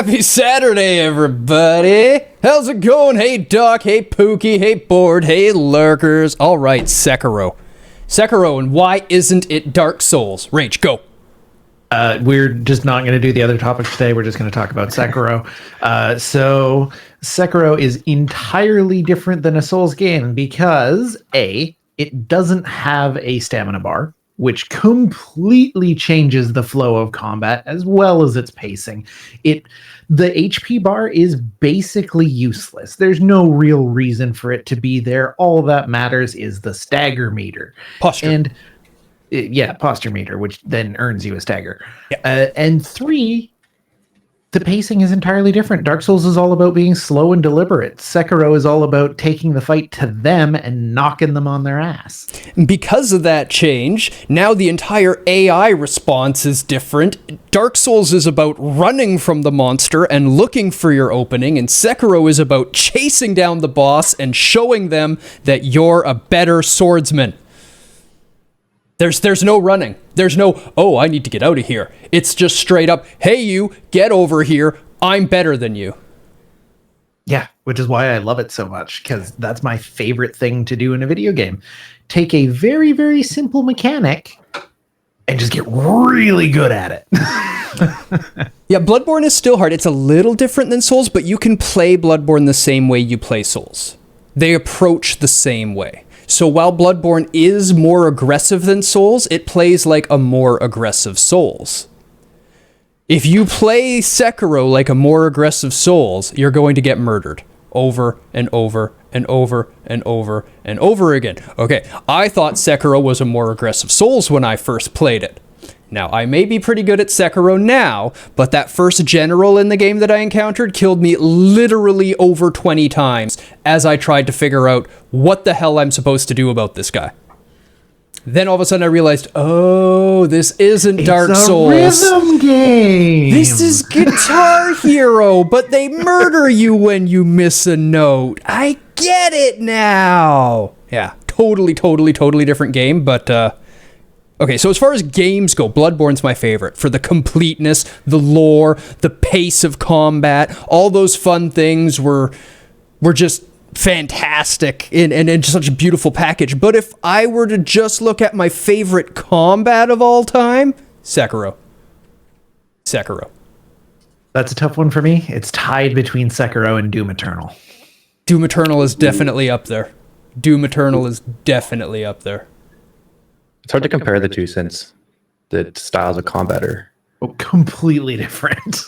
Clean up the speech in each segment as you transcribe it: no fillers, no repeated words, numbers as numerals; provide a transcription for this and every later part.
Happy Saturday, everybody! How's it going? Hey, Doc. Hey, Pookie. Hey, Board. Hey, Lurkers. All right, Sekiro. Sekiro, and why isn't it Dark Souls? Rage, go. We're just not going to do the other topics today. We're just going to talk about Sekiro. So Sekiro is entirely different than a Souls game because it doesn't have a stamina bar, which completely changes the flow of combat as well as its pacing. The HP bar is basically useless. There's no real reason for it to be there. All that matters is the stagger meter. Posture. Posture meter, which then earns you a stagger. Yeah. And 3, the pacing is entirely different. Dark Souls is all about being slow and deliberate. Sekiro is all about taking the fight to them and knocking them on their ass. Because of that change, now the entire AI response is different. Dark Souls is about running from the monster and looking for your opening, and Sekiro is about chasing down the boss and showing them that you're a better swordsman. There's no running. There's no, oh, I need to get out of here. It's just straight up, hey, you, get over here. I'm better than you. Yeah, which is why I love it so much, because that's my favorite thing to do in a video game. Take a very, very simple mechanic and just get really good at it. Yeah, Bloodborne is still hard. It's a little different than Souls, but you can play Bloodborne the same way you play Souls. They approach the same way. So while Bloodborne is more aggressive than Souls, it plays like a more aggressive Souls. If you play Sekiro like a more aggressive Souls, you're going to get murdered over and over and over and over and over again. Okay, I thought Sekiro was a more aggressive Souls when I first played it. Now, I may be pretty good at Sekiro now, but that first general in the game that I encountered killed me literally over 20 times as I tried to figure out what the hell I'm supposed to do about this guy. Then all of a sudden I realized, oh, this isn't Dark Souls. It's a rhythm game. This is Guitar Hero, but they murder you when you miss a note. I get it now. Yeah, totally different game, but okay, so as far as games go, Bloodborne's my favorite for the completeness, the lore, the pace of combat. All those fun things were just fantastic and just such a beautiful package. But if I were to just look at my favorite combat of all time, Sekiro. That's a tough one for me. It's tied between Sekiro and Doom Eternal. Doom Eternal is definitely up there. It's hard to compare the two since the styles of combat are Completely different.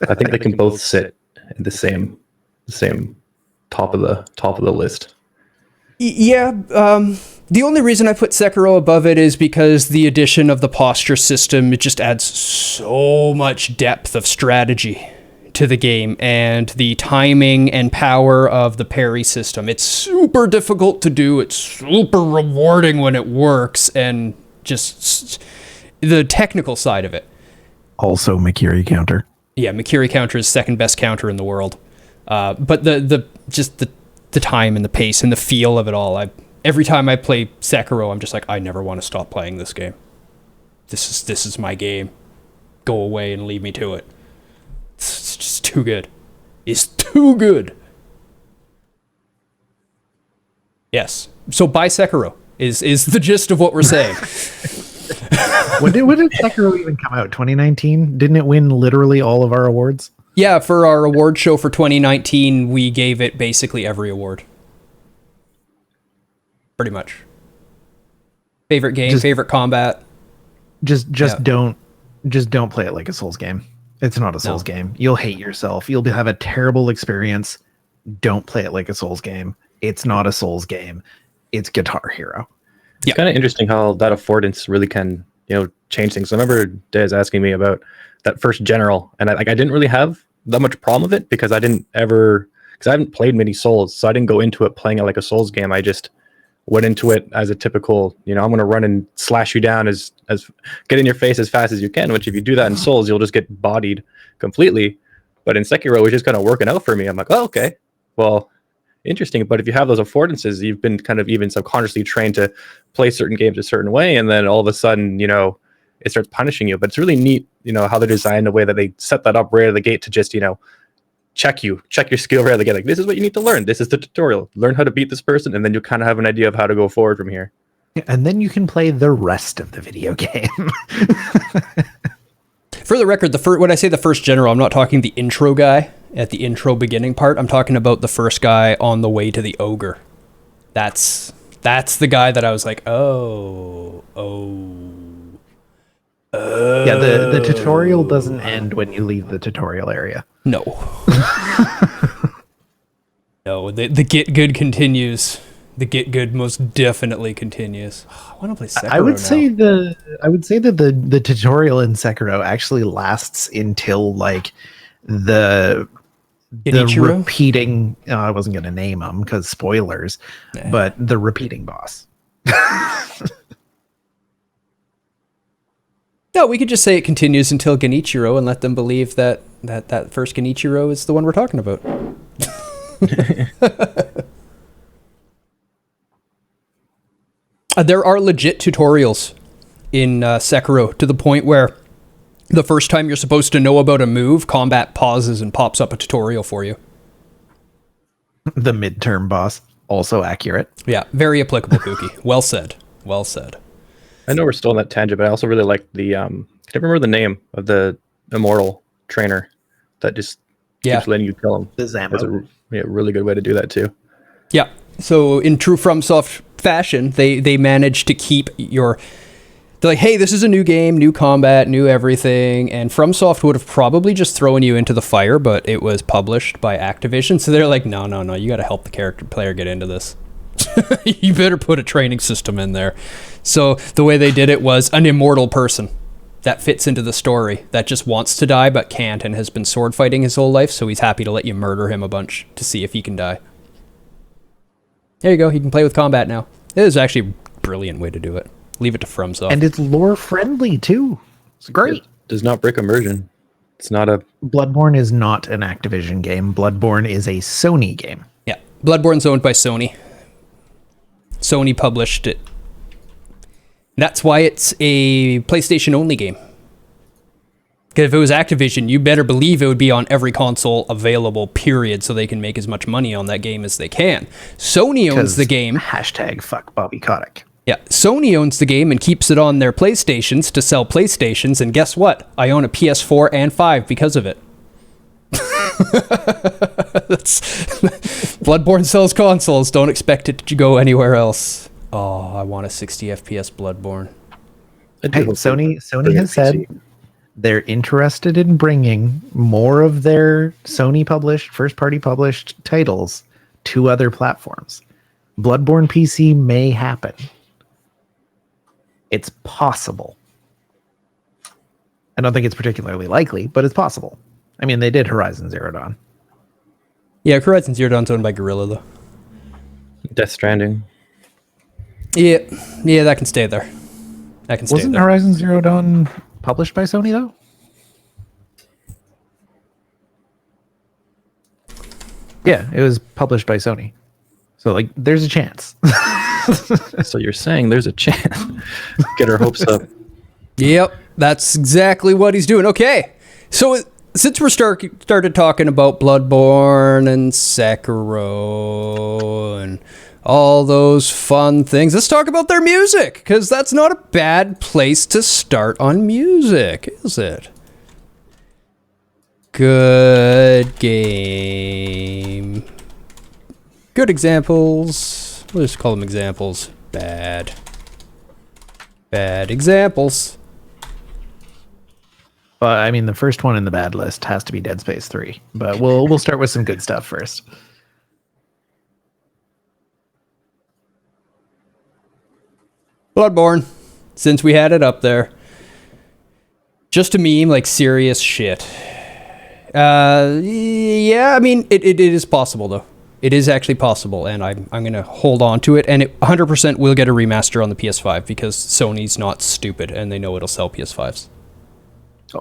I think they can both sit in the same top of the list. Yeah, the only reason I put Sekiro above it is because the addition of the posture system, it just adds so much depth of strategy to the game, and the timing and power of the parry system. It's super difficult to do. It's super rewarding when it works, and just the technical side of it. Also, Mikiri counter. Yeah, Mikiri counter is second best counter in the world. But the time and the pace and the feel of it all. Every time I play Sekiro, I'm just like, I never want to stop playing this game. This is my game. Go away and leave me to it. It's just too good. It's too good. Yes. So buy Sekiro is the gist of what we're saying. When did Sekiro even come out? 2019? Didn't it win literally all of our awards? Yeah, for our award show for 2019, we gave it basically every award. Pretty much. Favorite game, favorite combat. Just don't play it like a Souls game. It's not a Souls game. You'll hate yourself. You'll have a terrible experience. Don't play it like a Souls game. It's not a Souls game. It's Guitar Hero. It's kind of interesting how that affordance really can, change things. I remember Des asking me about that first general, and I didn't really have that much problem with it because I haven't played many Souls, so I didn't go into it playing it like a Souls game. I just went into it as a typical, I'm going to run and slash you down as get in your face as fast as you can, which if you do that in Souls, you'll just get bodied completely. But in Sekiro, it was just kind of working out for me. I'm like, oh, okay, well, interesting. But if you have those affordances, you've been kind of even subconsciously trained to play certain games a certain way, and then all of a sudden, it starts punishing you. But it's really neat, how they're designed, the way that they set that up right out of the gate to just, check your skill right out of the gate. Like, this is what you need to learn. This is the tutorial. Learn how to beat this person, and then you kind of have an idea of how to go forward from here. Yeah, and then you can play the rest of the video game. For the record, when I say the first general, I'm not talking the intro guy at the intro beginning part. I'm talking about the first guy on the way to the ogre. That's the guy that I was like, oh. Yeah, the tutorial doesn't end when you leave the tutorial area. No. No, the get good continues. The get good most definitely continues. I want to play Sekiro I would say that the tutorial in Sekiro actually lasts until like the repeating. I wasn't going to name them because spoilers, but the repeating boss. No, we could just say it continues until Genichiro and let them believe that first Genichiro is the one we're talking about. There are legit tutorials in Sekiro to the point where the first time you're supposed to know about a move, combat pauses and pops up a tutorial for you. The midterm boss, also accurate. Yeah, very applicable, Kookie. Well said. Well said. I know we're still on that tangent, but I also really like the I can't remember the name of the immortal trainer that just keeps letting you kill him. The Zambo. That's a really good way to do that too. Yeah. So in true FromSoft fashion, they managed to keep they're like, hey, this is a new game, new combat, new everything, and FromSoft would have probably just thrown you into the fire, but it was published by Activision, so they're like, no, you got to help the player get into this. You better put a training system in there. So the way they did it was an immortal person that fits into the story that just wants to die but can't and has been sword fighting his whole life, so he's happy to let you murder him a bunch to see if he can die. There you go. He can play with combat now. It is actually a brilliant way to do it. Leave it to FromSoft. And it's lore friendly too. It's great. It does not break immersion. It's not a... Bloodborne is not an Activision game. Bloodborne is a Sony game. Yeah. Bloodborne's owned by Sony. Sony published it. That's why it's a PlayStation only game. Because if it was Activision, you better believe it would be on every console available, period, so they can make as much money on that game as they can. Sony owns the game. Hashtag fuck Bobby Kotick. Yeah, Sony owns the game and keeps it on their PlayStations to sell PlayStations, and guess what? I own a PS4 and 5 because of it. Bloodborne sells consoles. Don't expect it to go anywhere else. Oh, I want a 60 FPS Bloodborne. Hey, Sony has said they're interested in bringing more of their Sony published, first-party published titles to other platforms. Bloodborne PC may happen. It's possible. I don't think it's particularly likely, but it's possible. I mean, they did Horizon Zero Dawn. Yeah, Horizon Zero Dawn's owned by Guerrilla, though. Death Stranding. Yeah, that can stay there. That can stay Wasn't there. Horizon Zero Dawn published by Sony, though? Yeah, it was published by Sony. So, like, there's a chance. So you're saying there's a chance. Get our hopes up. Yep, that's exactly what he's doing. Okay, so since we're started talking about Bloodborne and Sekiro and all those fun things, let's talk about their music, because that's not a bad place to start on music, is it? Good game. Good examples. We'll just call them examples. Bad examples. But I mean, the first one in the bad list has to be Dead Space 3. But we'll start with some good stuff first. Bloodborne, since we had it up there. Just a meme, like serious shit. Yeah, I mean, it is possible, though. It is actually possible, and I'm going to hold on to it, and it 100% will get a remaster on the PS5, because Sony's not stupid, and they know it'll sell PS5s.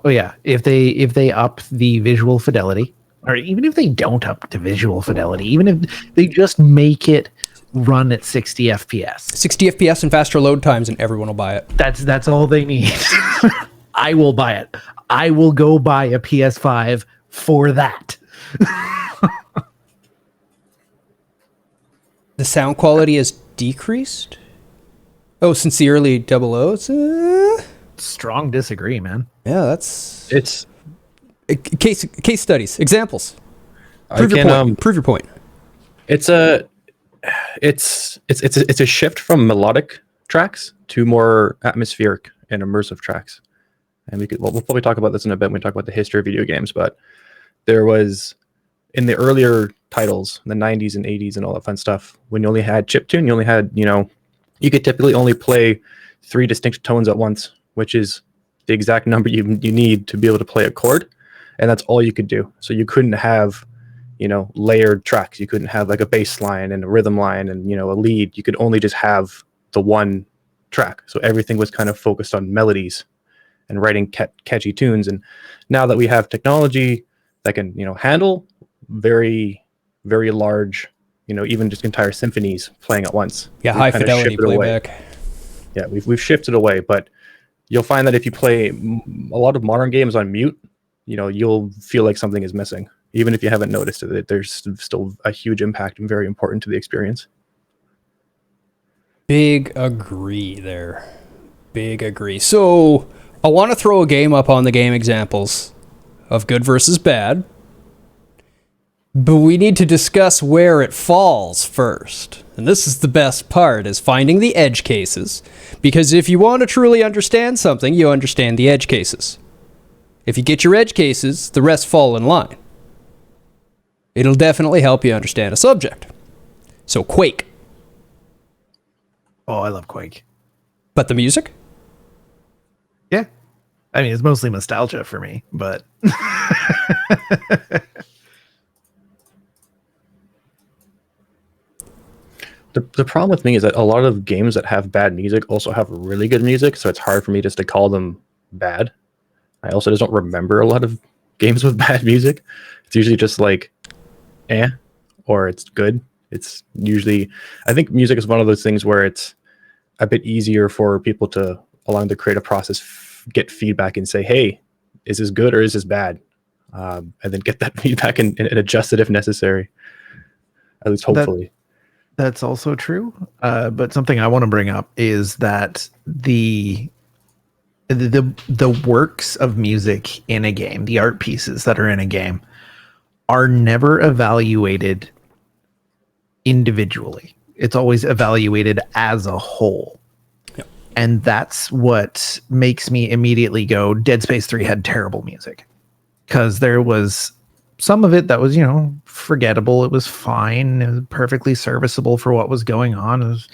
Oh yeah, if they up the visual fidelity, or even if they don't up the visual fidelity, even if they just make it run at 60 FPS. 60 FPS and faster load times, and everyone will buy it. That's all they need. I will buy it. I will go buy a PS5 for that. The sound quality has decreased? Oh, since the early 00s? Strong disagree, man. Yeah, that's... It's Case studies, examples. I can Prove your point. it's a shift from melodic tracks to more atmospheric and immersive tracks. And we'll probably talk about this in a bit when we talk about the history of video games, but there was in the earlier titles, in the 90s and 80s and all that fun stuff, when you only had chiptune, you only had, you could typically only play 3 distinct tones at once, which is the exact number you need to be able to play a chord. And that's all you could do. So you couldn't have, layered tracks. You couldn't have like a bass line and a rhythm line and, a lead. You could only just have the one track. So everything was kind of focused on melodies and writing catchy tunes. And now that we have technology that can, handle very, very large, even just entire symphonies playing at once. Yeah, high fidelity playback. Yeah, we've shifted away, but you'll find that if you play a lot of modern games on mute, you'll feel like something is missing, even if you haven't noticed it. There's still a huge impact and very important to the experience. Big agree there. Big agree. So I want to throw a game up on the game examples of good versus bad, but we need to discuss where it falls first. And this is the best part, is finding the edge cases. Because if you want to truly understand something, you understand the edge cases. If you get your edge cases, the rest fall in line. It'll definitely help you understand a subject. So Quake. Oh, I love Quake. But the music? Yeah. I mean, it's mostly nostalgia for me, but... The problem with me is that a lot of games that have bad music also have really good music, so it's hard for me just to call them bad. I also just don't remember a lot of games with bad music. It's usually just like, or it's good. It's usually, I think music is one of those things where it's a bit easier for people to, along the creative process, get feedback and say, hey, is this good or is this bad? And then get that feedback and adjust it if necessary. At least hopefully. That's also true. But something I want to bring up is that the works of music in a game, the art pieces that are in a game, are never evaluated individually. It's always evaluated as a whole. Yep. And that's what makes me immediately go, Dead Space 3 had terrible music. Because there was some of it that was, forgettable. It was fine. It was perfectly serviceable for what was going on. It was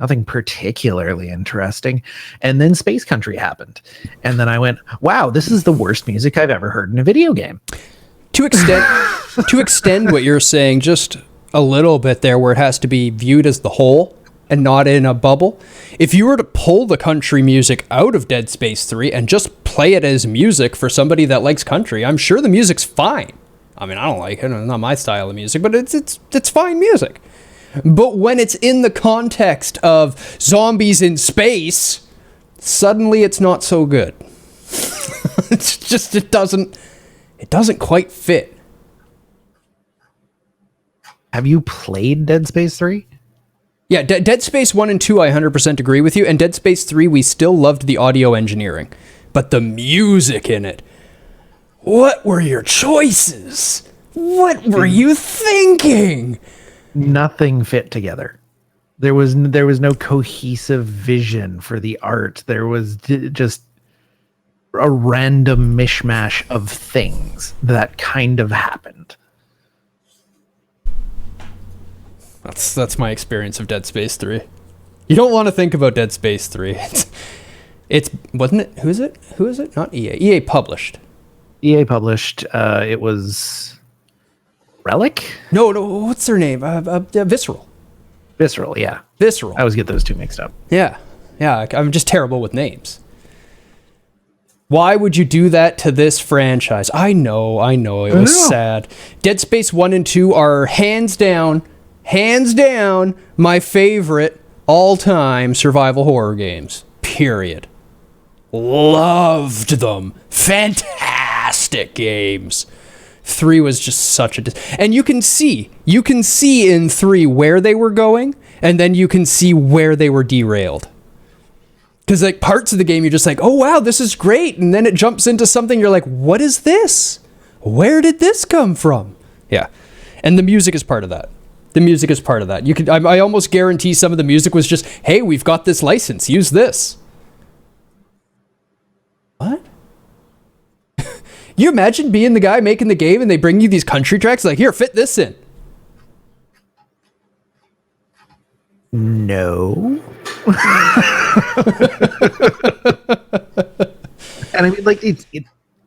nothing particularly interesting. And then Space Country happened. And then I went, wow, this is the worst music I've ever heard in a video game. To extend what you're saying just a little bit there, where it has to be viewed as the whole and not in a bubble. If you were to pull the country music out of Dead Space 3 and just play it as music for somebody that likes country, I'm sure the music's fine. I mean, I don't like it. It's not my style of music, but it's fine music. But when it's in the context of zombies in space, suddenly it's not so good. It's just, it doesn't quite fit. Have you played Dead Space 3? Yeah, Dead Space 1 and 2, I 100% agree with you. And Dead Space 3, we still loved the audio engineering. But the music in it, what were your choices? What were you thinking? Nothing fit together. There was no cohesive vision for the art. There was just a random mishmash of things that kind of happened. That's my experience of Dead Space 3. You don't want to think about Dead Space 3. It's wasn't it? Who is it? Not EA. EA published. EA published. It was Relic? No. What's their name? Visceral. Visceral, yeah. Visceral. I always get those two mixed up. Yeah. I'm just terrible with names. Why would you do that to this franchise? I know. It was sad. Dead Space 1 and 2 are hands down hands down, my favorite all-time survival horror games. Period. Loved them. Fantastic games. 3 was just such a... And you can see in 3 where they were going, and then you can see where they were derailed. Because like parts of the game, you're just like, oh wow, this is great. And then it jumps into something, you're like, what is this? Where did this come from? Yeah. And the music is part of that. You could, I almost guarantee some of the music was just, hey, we've got this license, use this. What? You imagine being the guy making the game and they bring you these country tracks like, here, fit this in. No. And I mean, like,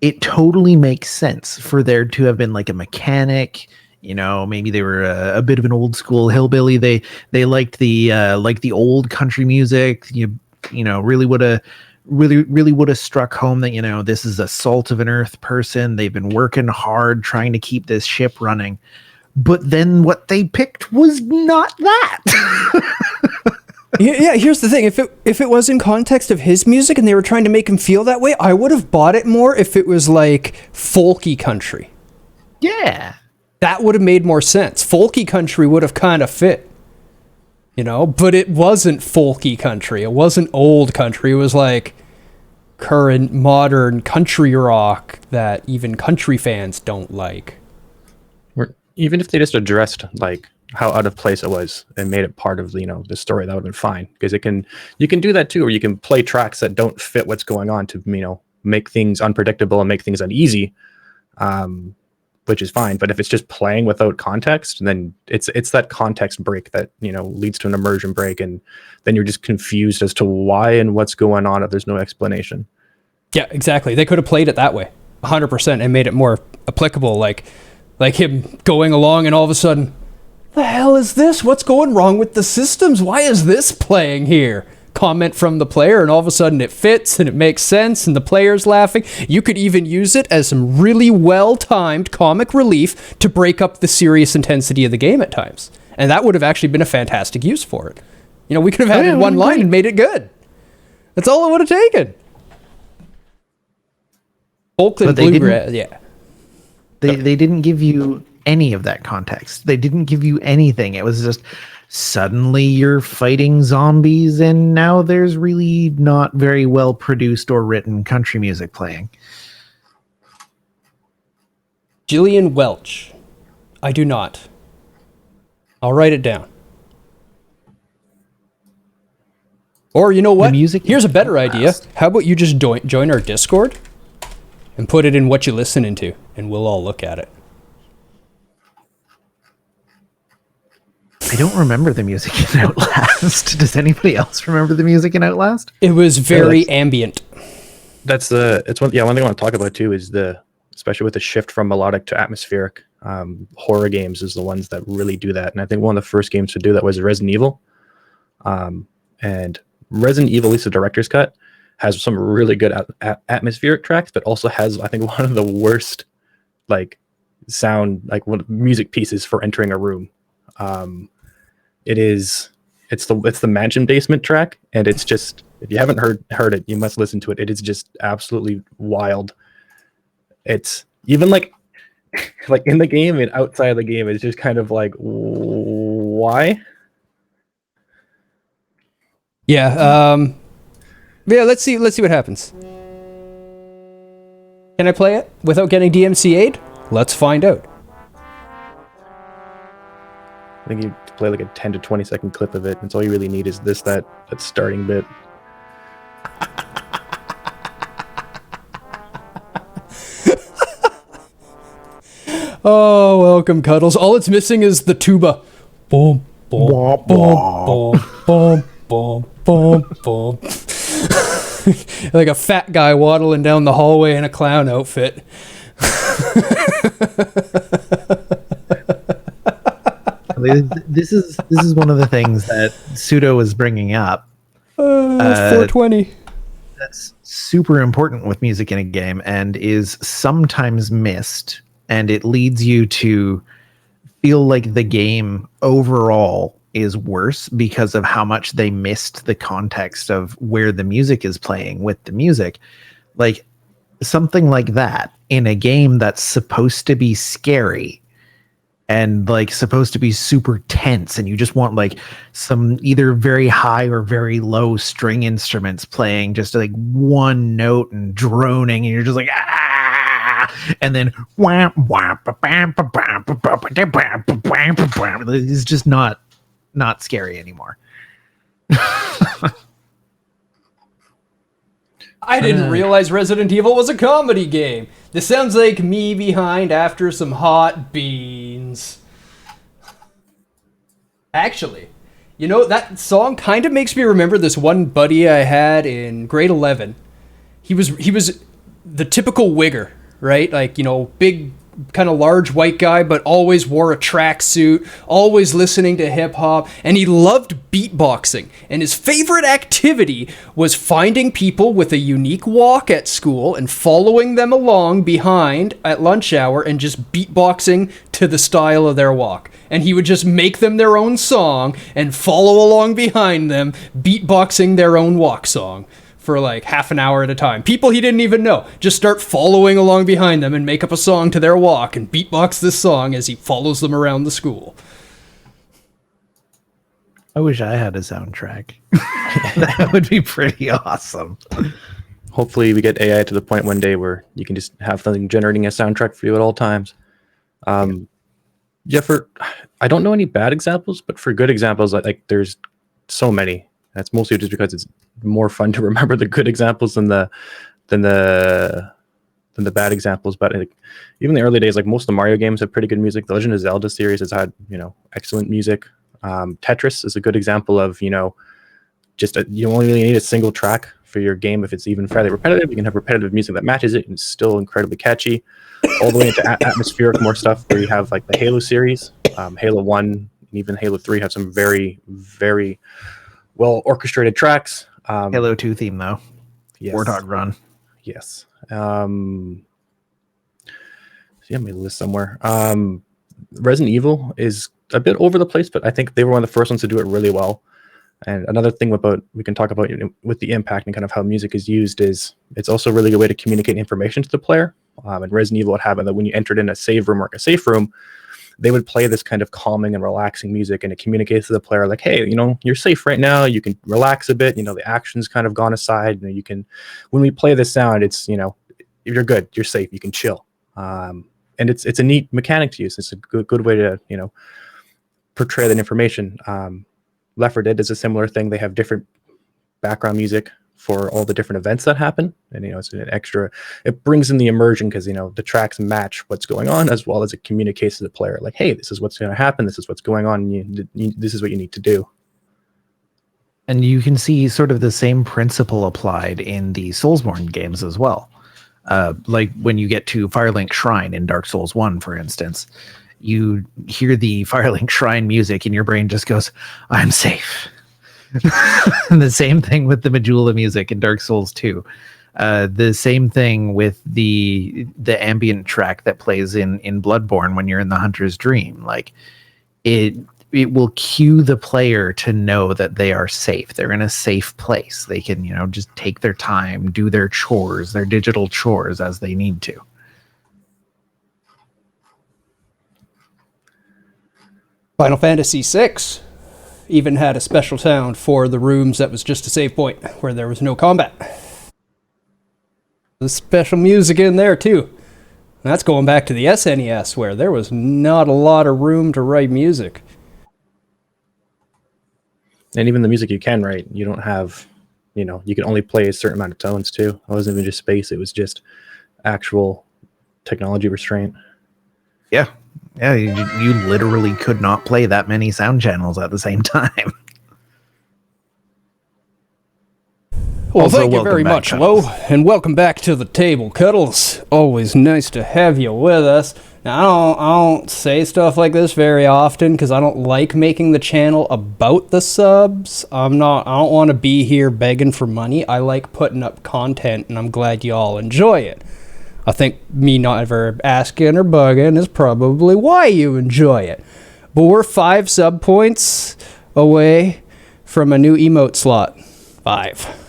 it totally makes sense for there to have been like a mechanic. You know, maybe they were a bit of an old school hillbilly. They liked the old country music. You know, really would have struck home that, you know, this is a salt of an earth person. They've been working hard trying to keep this ship running. But then what they picked was not that. Yeah, here's the thing. If it was in context of his music and they were trying to make him feel that way, I would have bought it more if it was like folky country. Yeah. That would have made more sense. Folky country would have kind of fit. You know, but it wasn't folky country. It wasn't old country. It was like current modern country rock that even country fans don't like. Even if they just addressed like how out of place it was and made it part of, you know, the story, that would have been fine. Because you can do that too, or you can play tracks that don't fit what's going on to, you know, make things unpredictable and make things uneasy, which is fine. But if it's just playing without context, then it's that context break that, you know, leads to an immersion break, and then you're just confused as to why and what's going on if there's no explanation. Yeah, exactly. They could have played it that way, 100%, and made it more applicable. Like him going along and all of a sudden, the hell is this? What's going wrong with the systems? Why is this playing here? Comment from the player, and all of a sudden it fits and it makes sense and the player's laughing. You could even use it as some really well-timed comic relief to break up the serious intensity of the game at times. And that would have actually been a fantastic use for it. You know, we could have had one line and made it good. That's all it would have taken. Oakland Bluegrass, yeah. They didn't give you any of that context. They didn't give you anything. It was just suddenly you're fighting zombies and now there's really not very well produced or written country music playing. Gillian Welch. I do not. I'll write it down. Or you know what? Here's a better idea. How about you just join our Discord and put it in what you're listening to, and we'll all look at it. I don't remember the music in Outlast. Does anybody else remember the music in Outlast? It was very ambient. One thing I want to talk about too is especially with the shift from melodic to atmospheric. Horror games is the ones that really do that, and I think one of the first games to do that was Resident Evil. And Resident Evil, at least the director's cut, has some really good atmospheric tracks, but also has, I think, one of the worst like sound, like music pieces for entering a room. It's the mansion basement track, and it's just, if you haven't heard it, you must listen to it. It is just absolutely wild. It's even like in the game and outside of the game, it's just kind of like, why? Yeah. Yeah. Let's see what happens. Can I play it without getting DMCA'd? Let's find out. I think you play like a 10 to 20 second clip of it. That's all you really need is that starting bit. Oh, welcome, Cuddles. All it's missing is the tuba. Boom, boom, boom, boom, boom, boom, boom. Like a fat guy waddling down the hallway in a clown outfit. This is one of the things that Pseudo is bringing up. 420. That's super important with music in a game and is sometimes missed, and it leads you to feel like the game overall is worse because of how much they missed the context of where the music is playing with the music. Like something like that in a game that's supposed to be scary and like supposed to be super tense, and you just want like some either very high or very low string instruments playing just like one note and droning, and you're just like and then it's just not scary anymore. I didn't realize Resident Evil was a comedy game. This sounds like me behind after some hot beans. Actually, you know, that song kind of makes me remember this one buddy I had in grade 11. He was the typical wigger, right? Like, you know, big, kind of large white guy, but always wore a tracksuit, always listening to hip hop, and he loved beatboxing. And his favorite activity was finding people with a unique walk at school and following them along behind at lunch hour and just beatboxing to the style of their walk. And he would just make them their own song and follow along behind them, beatboxing their own walk song for like half an hour at a time. People he didn't even know just start following along behind them and make up a song to their walk and beatbox this song as he follows them around the school. I wish I had a soundtrack. That would be pretty awesome. Hopefully we get AI to the point one day where you can just have something generating a soundtrack for you at all times. I don't know any bad examples, but for good examples, like there's so many. That's mostly just because it's more fun to remember the good examples than the bad examples. But like, even the early days, like most of the Mario games have pretty good music. The Legend of Zelda series has had, you know, excellent music. Tetris is a good example of, you know, you only really need a single track for your game. If it's even fairly repetitive, you can have repetitive music that matches it and it's still incredibly catchy. All the way into atmospheric more stuff where you have like the Halo series, Halo 1 and even Halo 3 have some very, very well orchestrated tracks. Halo 2 theme though. Yes. Warthog Run. Yes. See, I made a list somewhere. Resident Evil is a bit over the place, but I think they were one of the first ones to do it really well. And another thing we can talk about, you know, with the impact and kind of how music is used is it's also a really good way to communicate information to the player. And Resident Evil would have it that when you entered in a save room or a safe room, they would play this kind of calming and relaxing music, and it communicates to the player like, hey, you know, you're safe right now. You can relax a bit. You know, the action's kind of gone aside. You know, you can, when we play this sound, it's, you know, you're good, you're safe, you can chill. And it's a neat mechanic to use. It's a good way to, you know, portray that information. Left 4 Dead does a similar thing. They have different background music for all the different events that happen, and you know, it's an extra. It brings in the immersion because, you know, the tracks match what's going on as well as it communicates to the player like, hey, this is what's going to happen. This is what's going on. This is what you need to do. And you can see sort of the same principle applied in the Soulsborne games as well. Like when you get to Firelink Shrine in Dark Souls 1, for instance, you hear the Firelink Shrine music and your brain just goes, I'm safe. And the same thing with the Majula music in Dark Souls 2. The same thing with the ambient track that plays in Bloodborne when you're in the Hunter's Dream. Like it will cue the player to know that they are safe. They're in a safe place. They can, you know, just take their time, do their chores, their digital chores as they need to. Final Fantasy VI even had a special sound for the rooms that was just a save point where there was no combat. There's special music in there too. And that's going back to the SNES where there was not a lot of room to write music. And even the music you can write, you don't have, you know, you can only play a certain amount of tones too. It wasn't even just space, it was just actual technology restraint. Yeah. Yeah, you literally could not play that many sound channels at the same time. Well, thank you very much, Lo, and welcome back to the table, Cuddles. Always nice to have you with us. Now, I don't say stuff like this very often because I don't like making the channel about the subs. I don't want to be here begging for money. I like putting up content, and I'm glad you all enjoy it. I think me not ever asking or bugging is probably why you enjoy it. But we're 5 sub points away from a new emote slot. 5.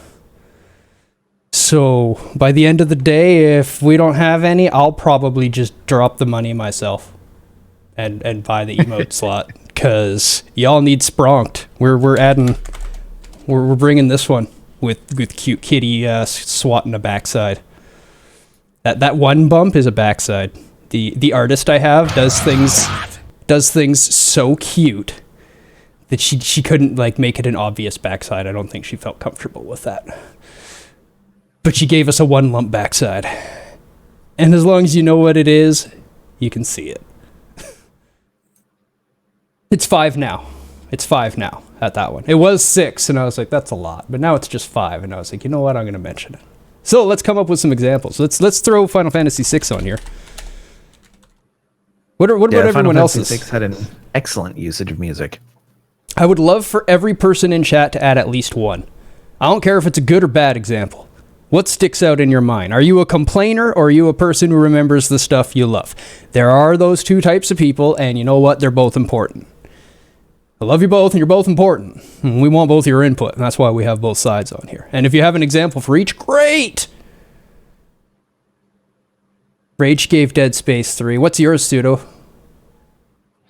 So by the end of the day, if we don't have any, I'll probably just drop the money myself and buy the emote slot, because y'all need Spronked. We're bringing this one with cute kitty swatting a backside. That one bump is a backside. The artist I have does things so cute that she couldn't like make it an obvious backside. I don't think she felt comfortable with that. But she gave us a 1 lump backside. And as long as you know what it is, you can see it. It's 5 now. It's 5 now at that one. It was 6, and I was like, that's a lot. But now it's just 5, and I was like, you know what? I'm going to mention it. So let's come up with some examples. Let's throw Final Fantasy VI on here. What about everyone else's? Final Fantasy VI had an excellent usage of music. I would love for every person in chat to add at least one. I don't care if it's a good or bad example. What sticks out in your mind? Are you a complainer, or are you a person who remembers the stuff you love? There are those two types of people, and you know what? They're both important. I love you both, and you're both important. And we want both your input, and that's why we have both sides on here. And if you have an example for each, great! Rage gave Dead Space 3. What's yours, Pseudo?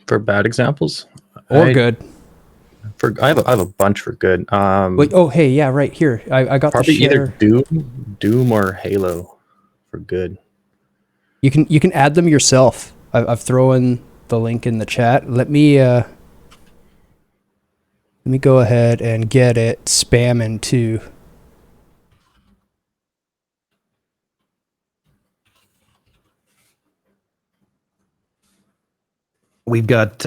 For bad examples? Or good? I have a bunch for good. Wait, oh, hey, yeah, right here. I got probably the share. either Doom or Halo for good. You can add them yourself. I've thrown the link in the chat. Let me go ahead and get it spamming too. We've got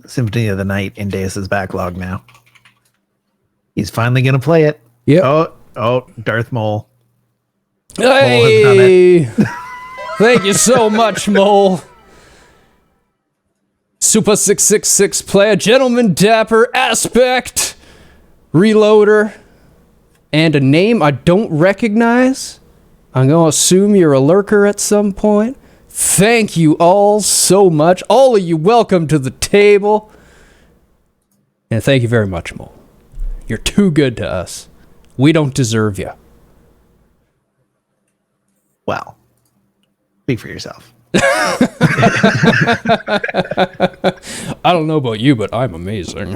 Symphony of the Night in Deus's backlog now. He's finally gonna play it. Yep. Oh, Darth Mole. Hey! Thank you so much, Mole. Super 666 player, gentleman dapper, aspect, reloader, and a name I don't recognize. I'm gonna assume you're a lurker at some point. Thank you all so much. All of you, welcome to the table. And thank you very much, Mole. You're too good to us. We don't deserve you. Well, speak for yourself. I don't know about you, but I'm amazing.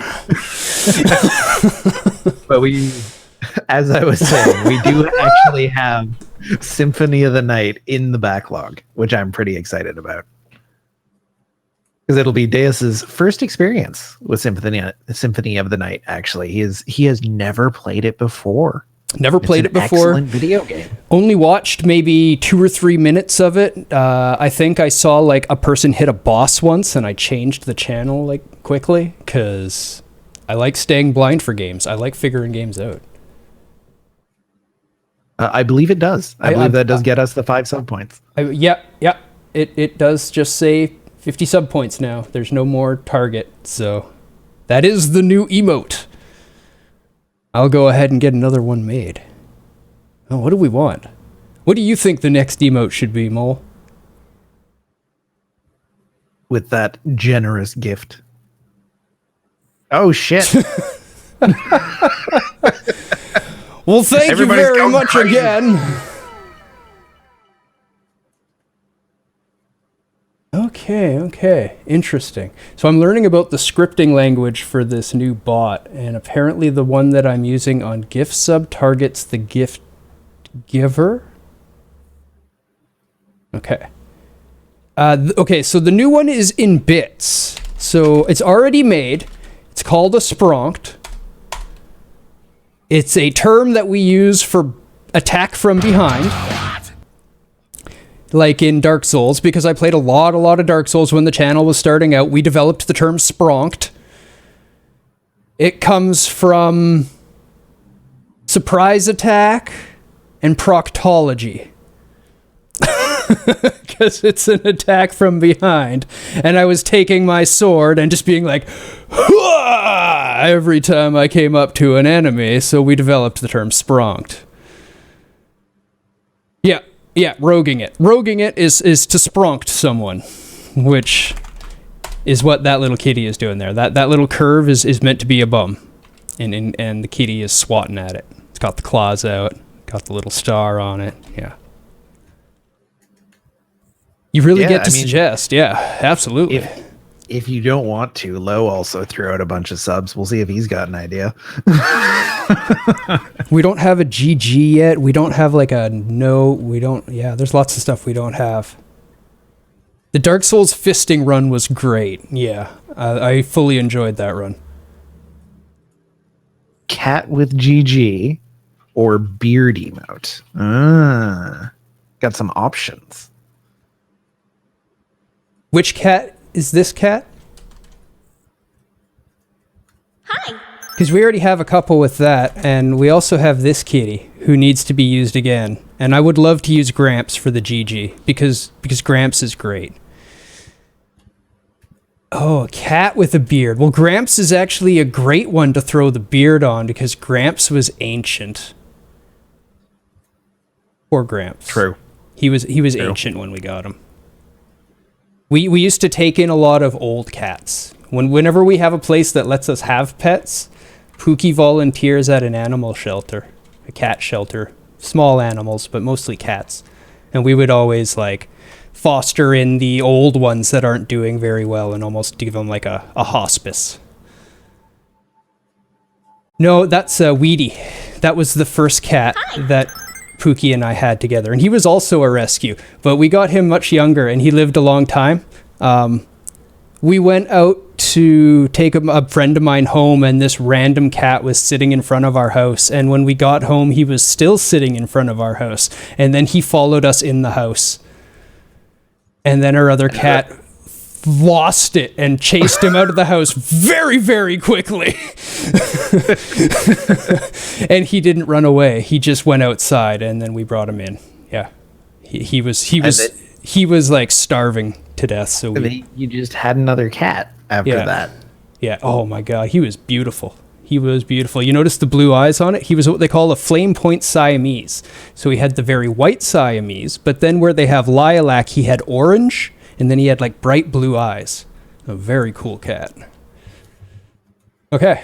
But as I was saying, we do actually have Symphony of the Night in the backlog, which I'm pretty excited about. Because it'll be Deus's first experience with Symphony of the Night, actually. He has never played it before. Never played it before. Excellent video game. Only watched maybe 2 or 3 minutes of it. I think I saw like a person hit a boss once, and I changed the channel like quickly because I like staying blind for games. I like figuring games out. I believe it does. I believe that does get us the 5 sub points. Yeah. It does just say 50 sub points now. There's no more target, so that is the new emote. I'll go ahead and get another one made. Oh, what do we want? What do you think the next emote should be, Mole? With that generous gift. Oh, shit. Well, thank you very much crazy. again. Okay. Interesting. So I'm learning about the scripting language for this new bot, and apparently the one that I'm using on gift sub targets the gift giver. Okay. Okay, so the new one is in bits. So it's already made. It's called a spronked. It's a term that we use for attack from behind. Like in Dark Souls, because I played a lot of Dark Souls when the channel was starting out, we developed the term spronked. It comes from surprise attack and proctology. Because it's an attack from behind. And I was taking my sword and just being like, "Hua!" every time I came up to an enemy, so we developed the term spronked. Yeah, roguing it. Roguing it is to sprunk someone, which is what that little kitty is doing there. That little curve is meant to be a bum, and the kitty is swatting at it. It's got the claws out, got the little star on it. Yeah. You really get to suggest. Yeah, absolutely. If you don't want to, Lo also threw out a bunch of subs. We'll see if he's got an idea. We don't have a GG yet. We don't have like a no. We don't. Yeah, there's lots of stuff we don't have. The Dark Souls fisting run was great. Yeah, I fully enjoyed that run. Cat with GG or beard emote. Got some options. Which cat is this cat? Hi. Because we already have a couple with that, and we also have this kitty who needs to be used again. And I would love to use Gramps for the GG because Gramps is great. Oh, a cat with a beard. Well, Gramps is actually a great one to throw the beard on because Gramps was ancient. Poor Gramps. True. He was ancient when we got him. We used to take in a lot of old cats. Whenever we have a place that lets us have pets, Pookie volunteers at an animal shelter, a cat shelter, small animals, but mostly cats. And we would always like foster in the old ones that aren't doing very well and almost give them like a hospice. No, that's Weedy. That was the first cat that Pookie and I had together, and he was also a rescue, but we got him much younger and he lived a long time. We went out to take a friend of mine home, and this random cat was sitting in front of our house, and when we got home he was still sitting in front of our house, and then he followed us in the house, and then our other cat lost it and chased him out of the house very, very quickly. And he didn't run away. He just went outside, and then we brought him in. Yeah. He was like starving to death. So you just had another cat after that. Yeah. Oh my God. He was beautiful. He was beautiful. You notice the blue eyes on it? He was what they call a flame point Siamese. So he had the very white Siamese, but then where they have lilac, he had orange, and then he had like bright blue eyes. A very cool cat. Okay.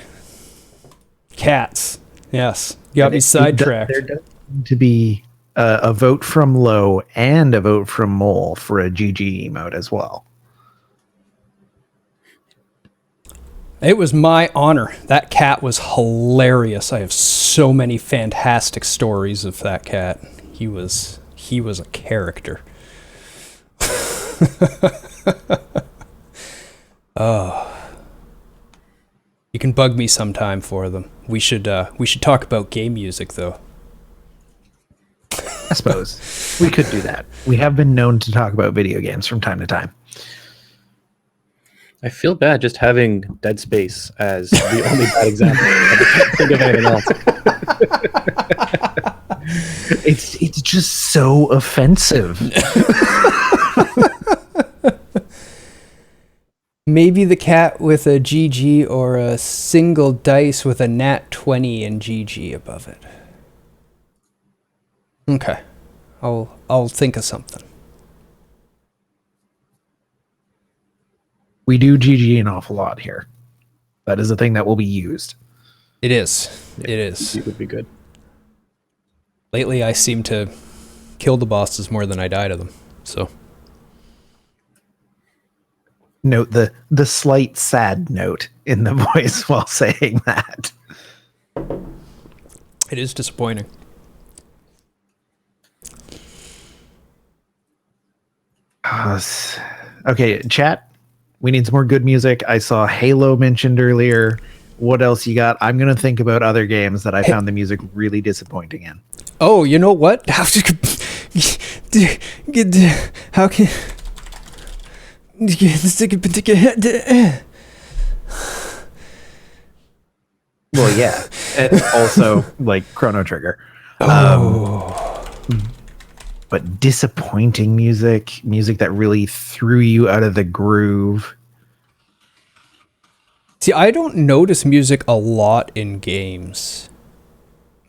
Cats. Yes. You got me sidetracked. There does need to be a vote from Lo and a vote from Mole for a GG emote as well. It was my honor. That cat was hilarious. I have so many fantastic stories of that cat. He was a character. Oh. You can bug me sometime for them. We should talk about game music though. I suppose we could do that. We have been known to talk about video games from time to time. I feel bad just having Dead Space as the only bad example. I can't think of anything else. It's just so offensive. Maybe the cat with a GG or a single dice with a nat 20 and GG above it. Okay. I'll think of something. We do GG an awful lot here. That is a thing that will be used. It is. Yeah, it is. It would be good. Lately, I seem to kill the bosses more than I die to them. So. Note the slight sad note in the voice while saying that. It is disappointing. Okay, chat. We need some more good music. I saw Halo mentioned earlier. What else you got? I'm going to think about other games that I found the music really disappointing in. Oh, you know what? How can... Well, yeah. And also, like, Chrono Trigger. But disappointing music that really threw you out of the groove. See, I don't notice music a lot in games.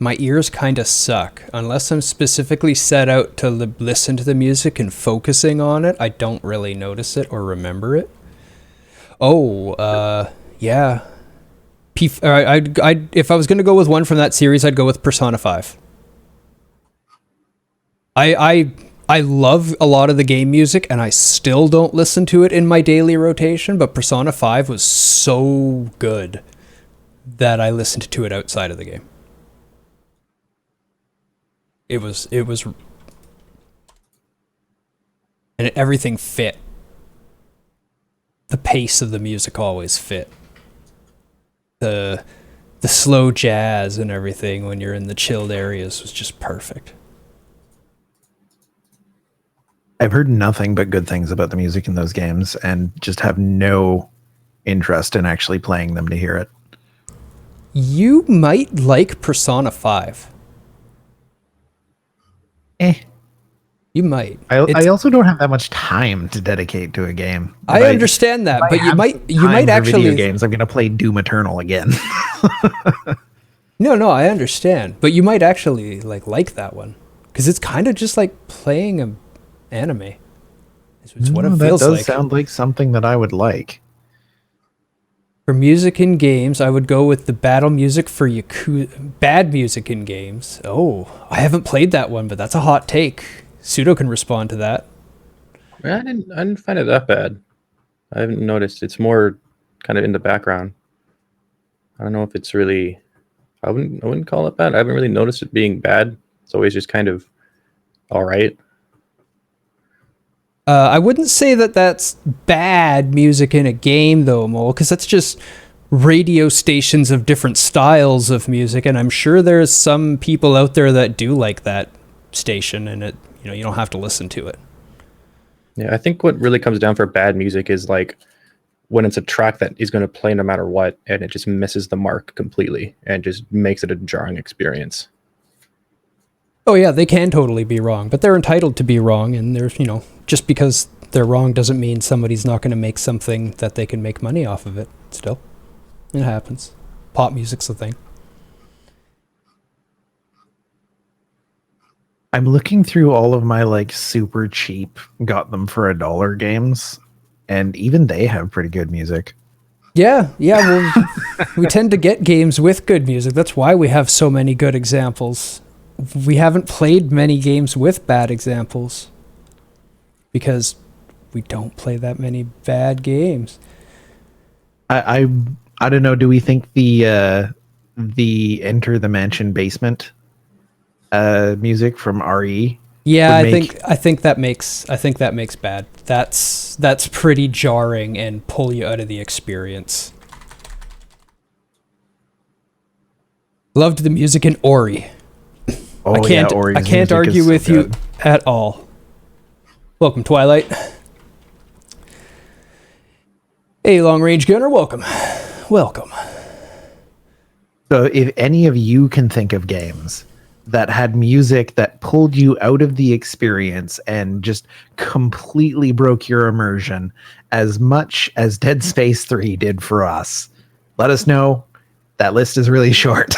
My ears kind of suck. Unless I'm specifically set out to listen to the music and focusing on it, I don't really notice it or remember it. Oh, yeah. If I was going to go with one from that series, I'd go with Persona 5. I love a lot of the game music, and I still don't listen to it in my daily rotation, but Persona 5 was so good that I listened to it outside of the game. It was, and everything fit. The pace of the music always fit. The slow jazz and everything when you're in the chilled areas was just perfect. I've heard nothing but good things about the music in those games and just have no interest in actually playing them to hear it. You might like Persona 5. You might. I also don't have that much time to dedicate to a game. I understand that, but you might actually video games. I'm going to play Doom Eternal again. No, I understand, but you might actually like that one because it's kind of just like playing an anime. It's what it feels like. That does sound like something that I would like. For music in games, I would go with the battle music for Yakuza. Bad music in games. Oh, I haven't played that one, but that's a hot take. Pseudo can respond to that. I didn't find it that bad. I haven't noticed. It's more kind of in the background. I don't know if it's really. I wouldn't call it bad. I haven't really noticed it being bad. It's always just kind of all right. I wouldn't say that that's bad music in a game, though, Mole, because that's just radio stations of different styles of music, and I'm sure there's some people out there that do like that station, and it, you don't have to listen to it. Yeah, I think what really comes down for bad music is like when it's a track that is going to play no matter what, and it just misses the mark completely and just makes it a jarring experience. Oh yeah, they can totally be wrong, but they're entitled to be wrong, and there's, just because they're wrong doesn't mean somebody's not going to make something that they can make money off of it still. It happens. Pop music's a thing. I'm looking through all of my super cheap, got them for $1 games, and even they have pretty good music. Yeah, well, we tend to get games with good music. That's why we have so many good examples. We haven't played many games with bad examples because we don't play that many bad games. I don't know. Do we think the Enter the Mansion Basement music from RE? Yeah, I think that makes bad. That's pretty jarring and pull you out of the experience. Loved the music in Ori. Oh, I can't argue with you at all. Welcome, Twilight. Hey, Long Range Gunner, welcome. So if any of you can think of games that had music that pulled you out of the experience and just completely broke your immersion as much as Dead Space 3 did for us, let us know. That list is really short.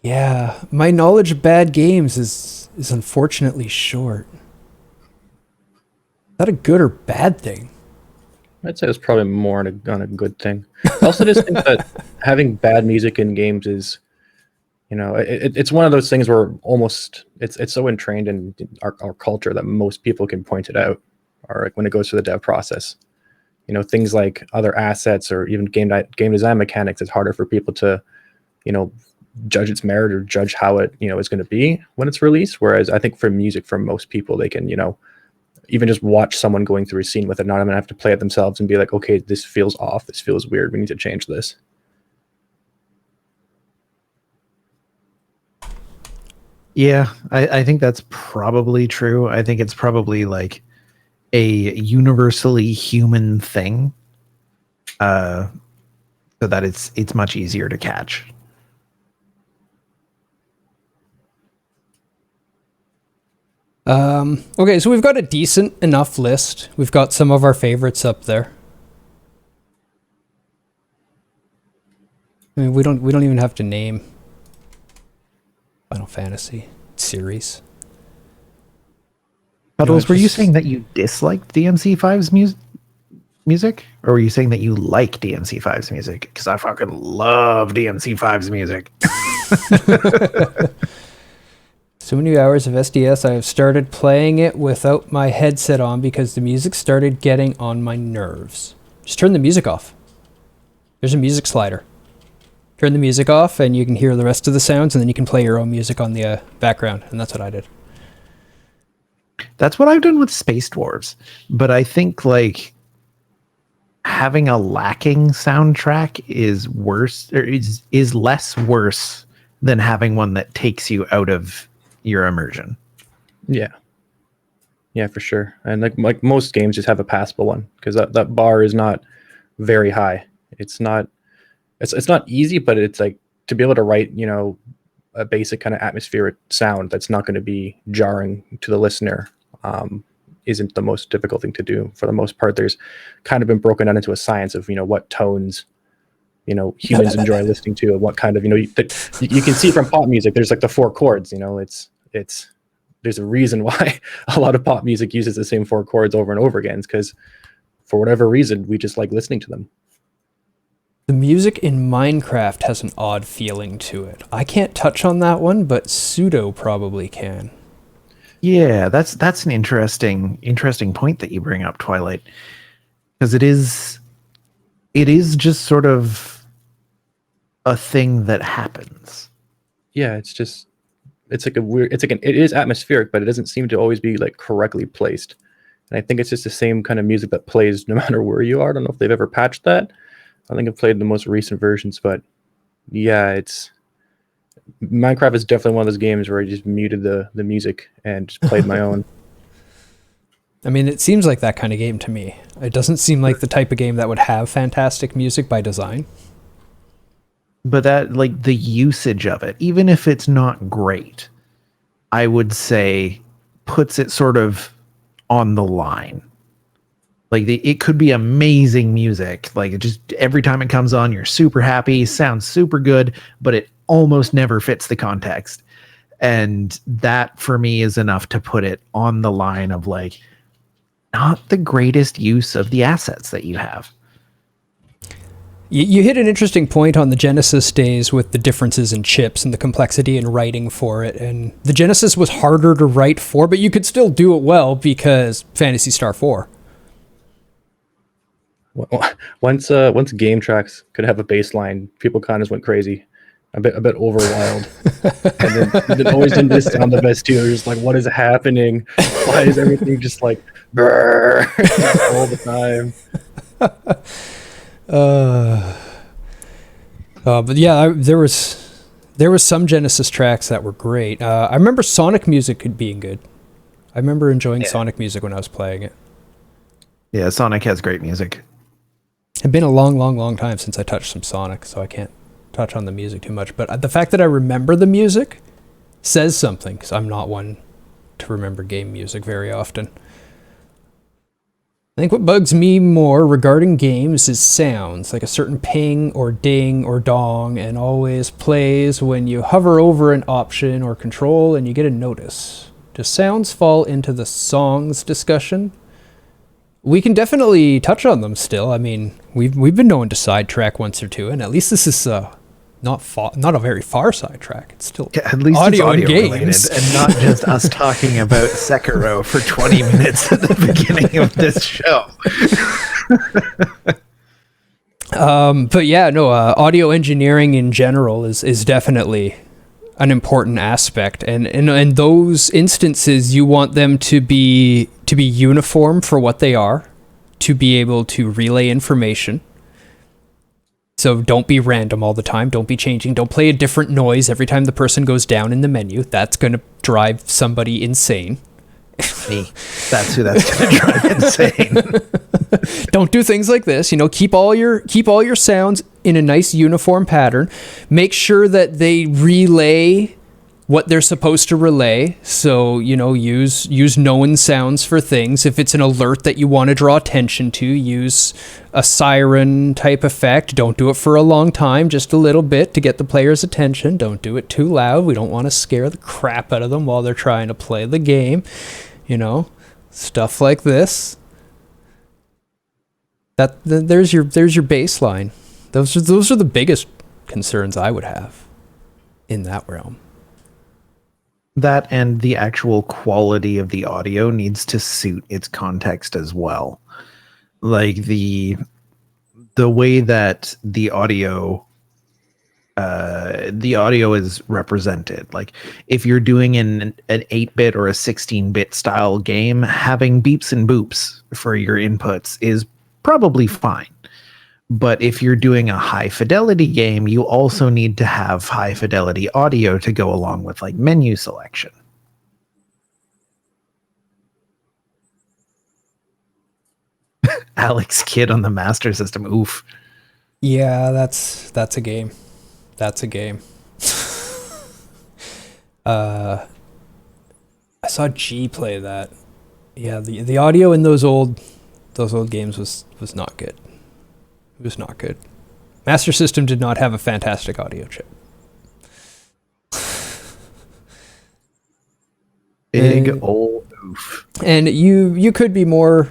Yeah, my knowledge of bad games is unfortunately short. Is that a good or bad thing? I'd say it's probably more on a good thing. I also just think that having bad music in games is, it's one of those things where almost it's so entrained in our culture that most people can point it out, or like when it goes through the dev process. Things like other assets or even game design mechanics, it's harder for people to, judge its merit or judge how it, is going to be when it's released. Whereas I think for music, for most people, they can, even just watch someone going through a scene with it, not even have to play it themselves and be like, okay, this feels off. This feels weird. We need to change this. Yeah, I think that's probably true. I think it's probably like a universally human thing, so that it's much easier to catch. Okay, so we've got a decent enough list. We've got some of our favorites up there. I mean, we don't even have to name Final Fantasy series. Puddles, were you just- saying that you disliked DMC5's music? Or were you saying that you like DMC5's music? Because I fucking love DMC5's music. So many hours of SDS, I have started playing it without my headset on because the music started getting on my nerves. Just turn the music off. There's a music slider. Turn the music off and you can hear the rest of the sounds, and then you can play your own music on the background. And that's what I did. That's what I've done with Space Dwarves. But I think like having a lacking soundtrack is worse, or is less worse than having one that takes you out of your immersion. Yeah. Yeah, for sure. And like most games just have a passable one, because that bar is not very high. It's not easy, but it's like to be able to write, a basic kind of atmospheric sound that's not going to be jarring to the listener isn't the most difficult thing to do. For the most part, there's kind of been broken down into a science of, what tones, humans enjoy listening to, and what kind of, you can see from pop music, there's like the 4 chords, it's there's a reason why a lot of pop music uses the same 4 chords over and over again. It's because for whatever reason, we just like listening to them. The music in Minecraft has an odd feeling to it. I can't touch on that one, but Pseudo probably can. Yeah, that's an interesting point that you bring up, Twilight, because it is just sort of a thing that happens. Yeah, it is atmospheric, but it doesn't seem to always be like correctly placed. And I think it's just the same kind of music that plays no matter where you are. I don't know if they've ever patched that. I think I've played the most recent versions, but yeah, Minecraft is definitely one of those games where I just muted the music and just played my own. I mean, it seems like that kind of game to me. It doesn't seem like the type of game that would have fantastic music by design. But that, like, the usage of it, even if it's not great, I would say puts it sort of on the line. Like, it could be amazing music. Like, it just every time it comes on, you're super happy, sounds super good, but it almost never fits the context. And that, for me, is enough to put it on the line of, like, not the greatest use of the assets that you have. You hit an interesting point on the Genesis days with the differences in chips and the complexity in writing for it. And the Genesis was harder to write for, but you could still do it well because Phantasy Star 4. Once game tracks could have a bass line, people kind of went crazy, a bit over wild, and then it always didn't just sound the best too. They're just like, what is happening? Why is everything just like brrr all the time? But yeah, there was some Genesis tracks that were great. I remember Sonic music being good. I remember enjoying Sonic music when I was playing it. Yeah, Sonic has great music. It's been a long, long, long time since I touched some Sonic, so I can't touch on the music too much. But the fact that I remember the music says something, because I'm not one to remember game music very often. I think what bugs me more regarding games is sounds, like a certain ping or ding or dong, and always plays when you hover over an option or control and you get a notice. Do sounds fall into the songs discussion? We can definitely touch on them still. I mean, we've been known to sidetrack once or two, and at least this is not a very far sidetrack. It's still at least audio and games, related, and not just us talking about Sekiro for 20 minutes at the beginning of this show. But yeah, no, audio engineering in general is definitely an important aspect, and in those instances, you want them to be uniform for what they are, to be able to relay information. So don't be random all the time. Don't be changing. Don't play a different noise every time the person goes down in the menu. That's going to drive somebody insane. Me. That's who that's going to drive insane. Don't do things like this. Keep all your sounds in a nice uniform pattern. Make sure that they relay what they're supposed to relay. So, use known sounds for things. If it's an alert that you want to draw attention to, use a siren type effect. Don't do it for a long time, just a little bit to get the player's attention. Don't do it too loud. We don't want to scare the crap out of them while they're trying to play the game. Stuff like this. There's your baseline. Those are the biggest concerns I would have in that realm. That and the actual quality of the audio needs to suit its context as well. Like the way that the audio is represented. Like if you're doing an 8-bit or a 16-bit style game, having beeps and boops for your inputs is probably fine. But if you're doing a high fidelity game, you also need to have high fidelity audio to go along with like menu selection. Alex Kidd on the Master System. Oof. Yeah, that's a game. That's a game. I saw G play that. Yeah, the audio in those old games was not good. It was not good. Master System did not have a fantastic audio chip. Big old oof. And you could be more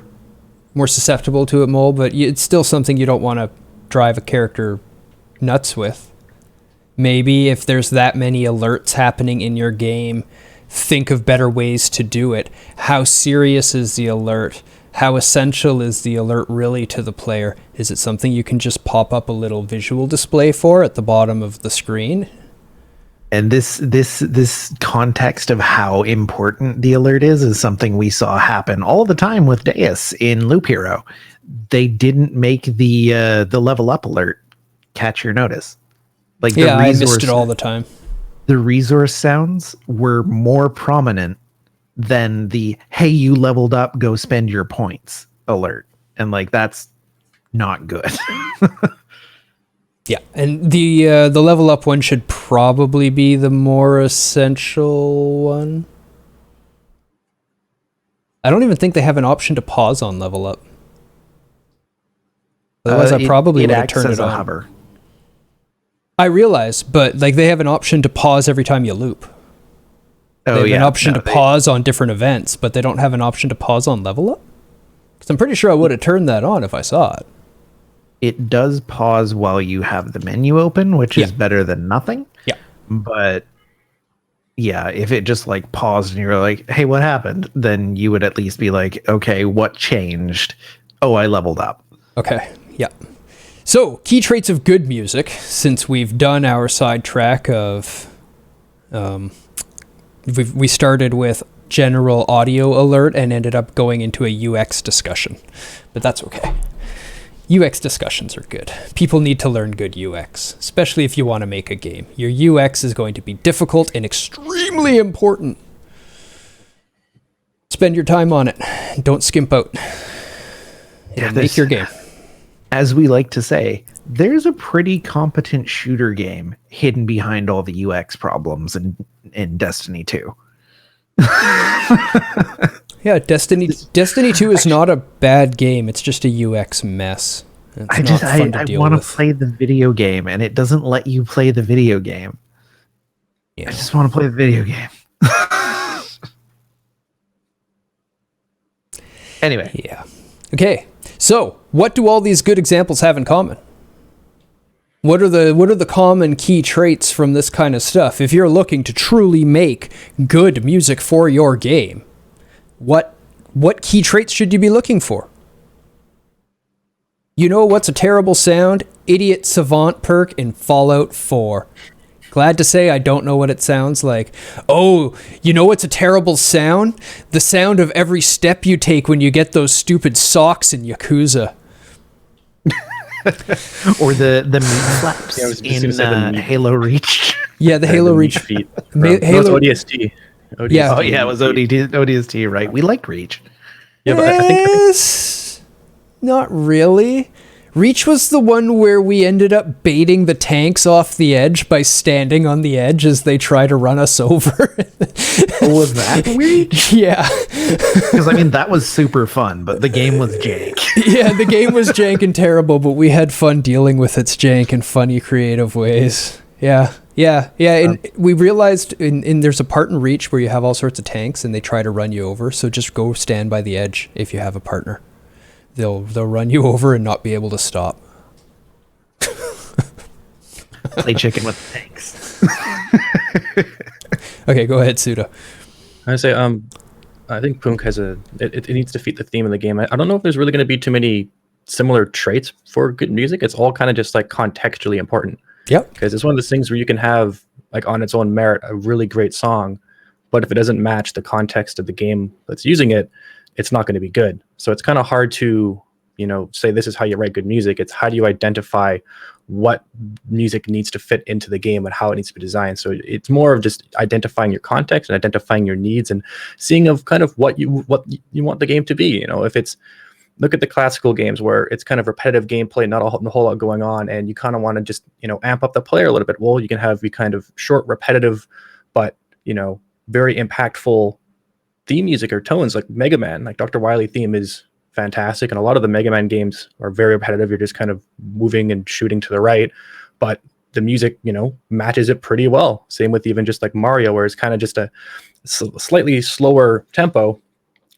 susceptible to it, Mole, but it's still something you don't want to drive a character nuts with. Maybe if there's that many alerts happening in your game, think of better ways to do it. How serious is the alert? How essential is the alert really to the player? Is it something you can just pop up a little visual display for at the bottom of the screen? And this context of how important the alert is something we saw happen all the time with Deus in Loop Hero. They didn't make the level up alert catch your notice. Like I missed it all the time. The resource sounds were more prominent than the "Hey, you leveled up, go spend your points" alert, and like that's not good. Yeah, and the level up one should probably be the more essential one. I don't even think they have an option to pause on level up. Otherwise, I probably would have turned it on. Hover. I realize, but like they have an option to pause every time you loop. They have an option to pause on different events, but they don't have an option to pause on level up? Because I'm pretty sure I would have turned that on if I saw it. It does pause while you have the menu open, which is better than nothing. Yeah. But yeah, if it just like paused and you're like, hey, what happened? Then you would at least be like, okay, what changed? Oh, I leveled up. Okay. Yeah. So, key traits of good music, since we've done our sidetrack of... we started with general audio alert and ended up going into a UX discussion. But that's okay. UX discussions are good. People need to learn good UX, especially if you want to make a game. Your UX is going to be difficult and extremely important. Spend your time on it. Don't skimp out. It'll make your game. As we like to say, there's a pretty competent shooter game hidden behind all the UX problems in Destiny 2. Yeah, Destiny 2 is not a bad game. It's just a UX mess. I want to play the video game, and it doesn't let you play the video game. Yeah. I just want to play the video game. Anyway. Yeah. Okay. So, what do all these good examples have in common? What are the common key traits from this kind of stuff? If you're looking to truly make good music for your game, what key traits should you be looking for? You know what's a terrible sound? Idiot Savant perk in Fallout 4. Glad to say I don't know what it sounds like. Oh, you know what's a terrible sound? The sound of every step you take when you get those stupid socks in Yakuza. Or the meat flaps in Halo Reach. Yeah, the Halo Reach. Feet. Halo ODST. Yeah. Oh yeah, it was ODST, right? We liked Reach. Yeah, but I think not really. Reach was the one where we ended up baiting the tanks off the edge by standing on the edge as they try to run us over. Was that weird? Yeah. Because I mean, that was super fun, but the game was jank. Yeah, the game was jank and terrible, but we had fun dealing with its jank in funny, creative ways. Yeah. And we realized in there's a part in Reach where you have all sorts of tanks and they try to run you over. So just go stand by the edge if you have a partner. They'll run you over and not be able to stop. Play chicken with the tanks. Okay, go ahead, Suda. I say, I think Punk has it needs to fit the theme of the game. I don't know if there's really going to be too many similar traits for good music. It's all kind of just like contextually important. Yep. Because it's one of those things where you can have, like, on its own merit, a really great song, but if it doesn't match the context of the game that's using it, it's not going to be good. So it's kind of hard to, say this is how you write good music. It's how do you identify what music needs to fit into the game and how it needs to be designed. So it's more of just identifying your context and identifying your needs and seeing of kind of what you want the game to be. If it's, look at the classical games where it's kind of repetitive gameplay, not a whole lot going on, and you kind of want to just, amp up the player a little bit. Well, you can have the kind of short, repetitive, but, very impactful theme music or tones like Mega Man. Like Dr. Wily theme is fantastic, and a lot of the Mega Man games are very repetitive. You're just kind of moving and shooting to the right, but the music, matches it pretty well. Same with even just like Mario, where it's kind of just a slightly slower tempo,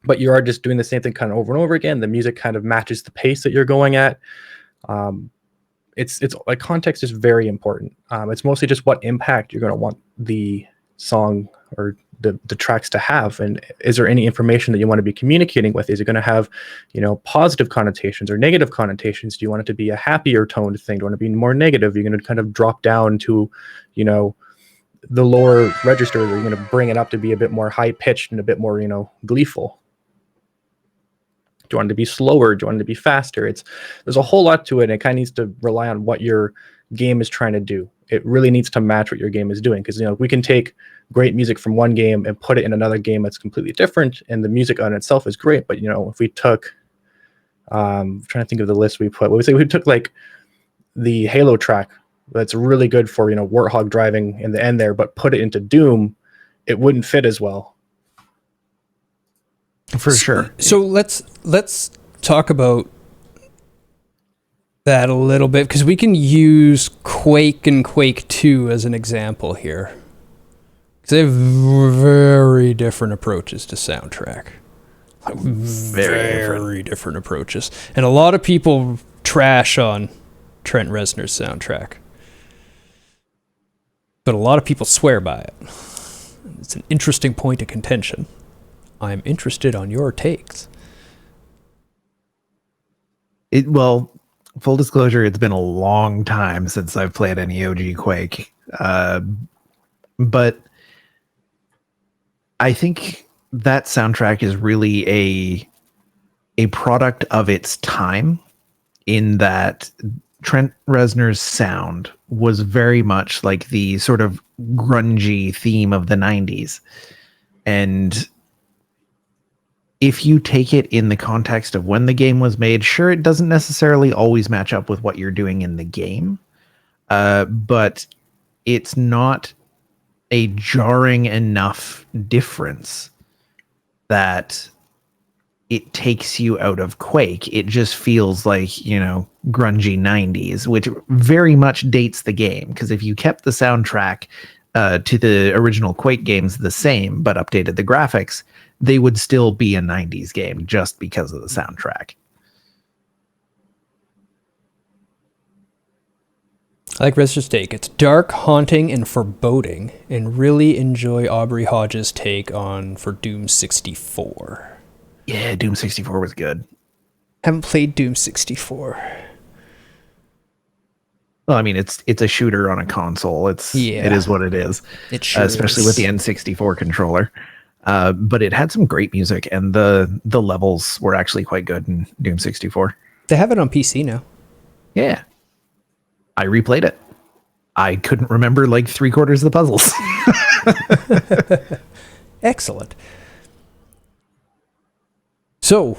but you are just doing the same thing kind of over and over again. The music kind of matches the pace that you're going at. It's like context is very important. It's mostly just what impact you're going to want the song or the tracks to have, and is there any information that you want to be communicating with? Is it going to have positive connotations or negative connotations? Do you want it to be a happier toned thing? Do you want it to be more negative? You're going to kind of drop down to the lower register, or you're going to bring it up to be a bit more high pitched and a bit more gleeful? Do you want it to be slower? Do you want it to be faster? There's a whole lot to it, and it kind of needs to rely on what your game is trying to do. It really needs to match what your game is doing, because we can take great music from one game and put it in another game that's completely different, and the music on itself is great. But if we took, I'm trying to think of the list we put. We took like the Halo track that's really good for Warthog driving in the end there, but put it into Doom, it wouldn't fit as well. For sure. So let's talk about that a little bit, because we can use Quake and Quake 2 as an example here. Because they have very different approaches to soundtrack. Very different approaches. And a lot of people trash on Trent Reznor's soundtrack. But a lot of people swear by it. It's an interesting point of contention. I'm interested on your takes. Well, full disclosure, it's been a long time since I've played any OG Quake. But I think that soundtrack is really a product of its time, in that Trent Reznor's sound was very much like the sort of grungy theme of the 90s. And if you take it in the context of when the game was made, sure, it doesn't necessarily always match up with what you're doing in the game, but it's not a jarring enough difference that it takes you out of Quake. It just feels like, grungy 90s, which very much dates the game. Because if you kept the soundtrack to the original Quake games the same, but updated the graphics, they would still be a 90s game just because of the soundtrack. I like Reznor's take. It's dark, haunting, and foreboding, and really enjoy Aubrey Hodges' take for Doom 64. Yeah, Doom 64 was good. Haven't played Doom 64. Well, I mean, it's a shooter on a console. It is what it is. It sure especially is. with the N64 controller. But it had some great music, and the levels were actually quite good in Doom 64. They have it on PC now. Yeah. I replayed it. I couldn't remember like 3/4 of the puzzles. Excellent. So,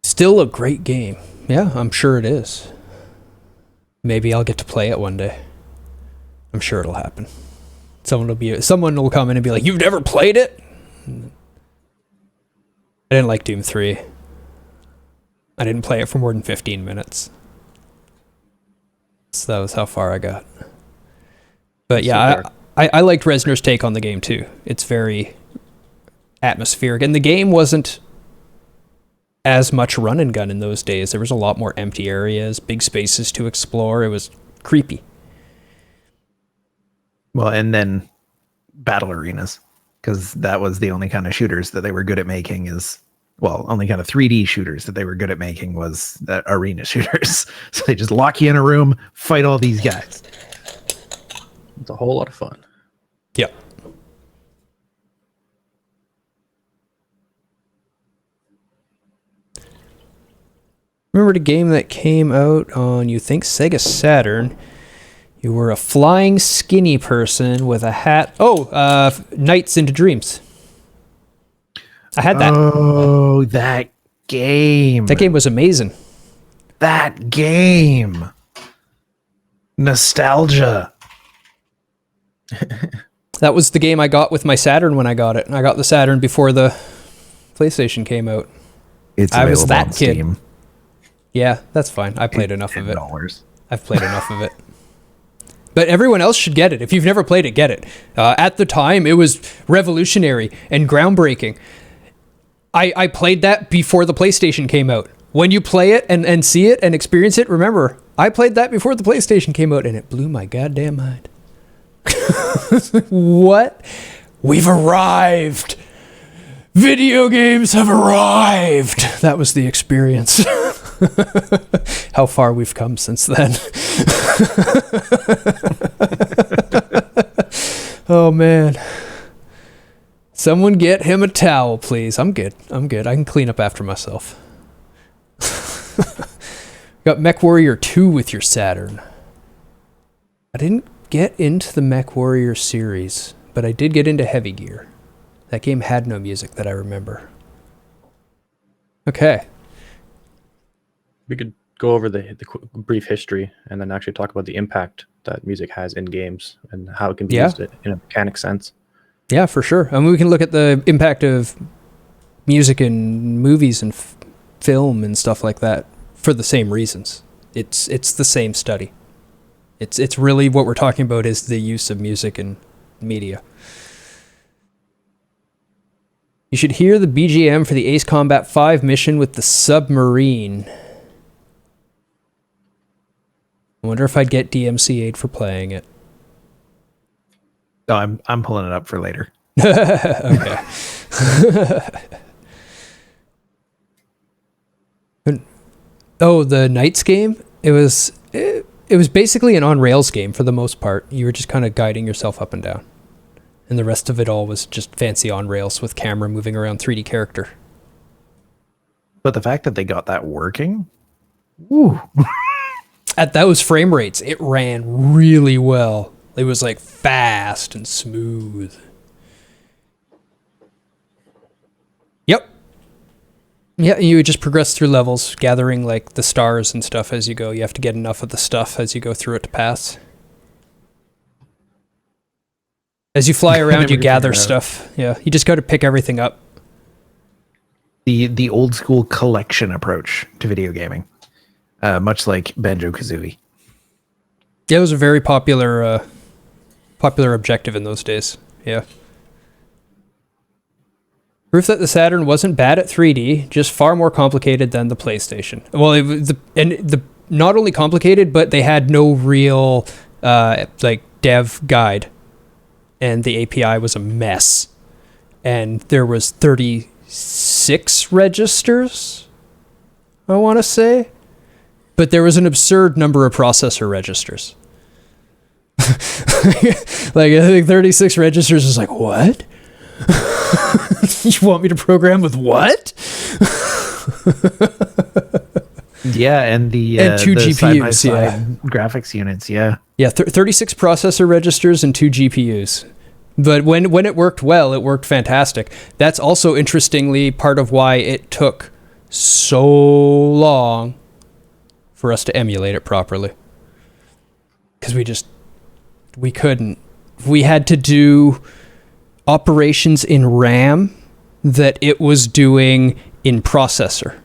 still a great game. Yeah, I'm sure it is. Maybe I'll get to play it one day. I'm sure it'll happen. Someone will come in and be like, "You've never played it?" I didn't like Doom 3. I didn't play it for more than 15 minutes. So that was how far I got. But yeah, I liked Resner's take on the game too. It's very atmospheric. And the game wasn't as much run and gun in those days. There was a lot more empty areas, big spaces to explore. It was creepy. Well, and then battle arenas, because that was the only kind of shooters that they were good at making only kind of 3D shooters that they were good at making was that arena shooters. So they just lock you in a room, fight all these guys. It's a whole lot of fun. Yep. Remember the game that came out on, you think, Sega Saturn? You were a flying skinny person with a hat. Nights into Dreams. I had that. Oh, that game. That game was amazing. That game. Nostalgia. That was the game I got with my Saturn when I got it. I got the Saturn before the PlayStation came out. I was that kid. Steam. Yeah, that's fine. I played enough of it. $10. I've played enough of it. But everyone else should get it. If you've never played it, get it. At the time, it was revolutionary and groundbreaking. I played that before the PlayStation came out. When you play it and see it and experience it, remember, I played that before the PlayStation came out, and it blew my goddamn mind. What? We've arrived. Video games have arrived. That was the experience. How far we've come since then. Oh, man. Someone get him a towel, please. I'm good. I can clean up after myself. Got MechWarrior 2 with your Saturn. I didn't get into the MechWarrior series, but I did get into Heavy Gear. That game had no music that I remember. Okay. We could go over the brief history and then actually talk about the impact that music has in games and how it can be used in a mechanic sense. Yeah, for sure. I mean, we can look at the impact of music in movies and film and stuff like that for the same reasons. It's the same study. It's really what we're talking about is the use of music in media. You should hear the BGM for the Ace Combat 5 mission with the submarine. I wonder if I'd get DMCA'd for playing it. No, I'm pulling it up for later. Okay. The Knights game? It was basically an on-rails game for the most part. You were just kind of guiding yourself up and down. And the rest of it all was just fancy on-rails with camera moving around 3D character. But the fact that they got that working, woo. At those frame rates, it ran really well. It was like fast and smooth. Yep. Yeah, you would just progress through levels, gathering like the stars and stuff as you go. You have to get enough of the stuff as you go through it to pass. As you fly around, you gather stuff. Yeah, you just got to pick everything up. The old school collection approach to video gaming, much like Banjo-Kazooie. Yeah, it was a very popular objective in those days. Yeah. Proof that the Saturn wasn't bad at 3D, just far more complicated than the PlayStation. Well, not only complicated, but they had no real dev guide, and the API was a mess. And there was 36 registers, I want to say, but there was an absurd number of processor registers. Like, I think 36 registers is like, what? You want me to program with what? Yeah, and the two GPUs, side-by-side graphics units, yeah. Yeah, 36 processor registers and 2 GPUs. But when it worked well, it worked fantastic. That's also, interestingly, part of why it took so long for us to emulate it properly. Because we couldn't. We had to do operations in RAM that it was doing in processor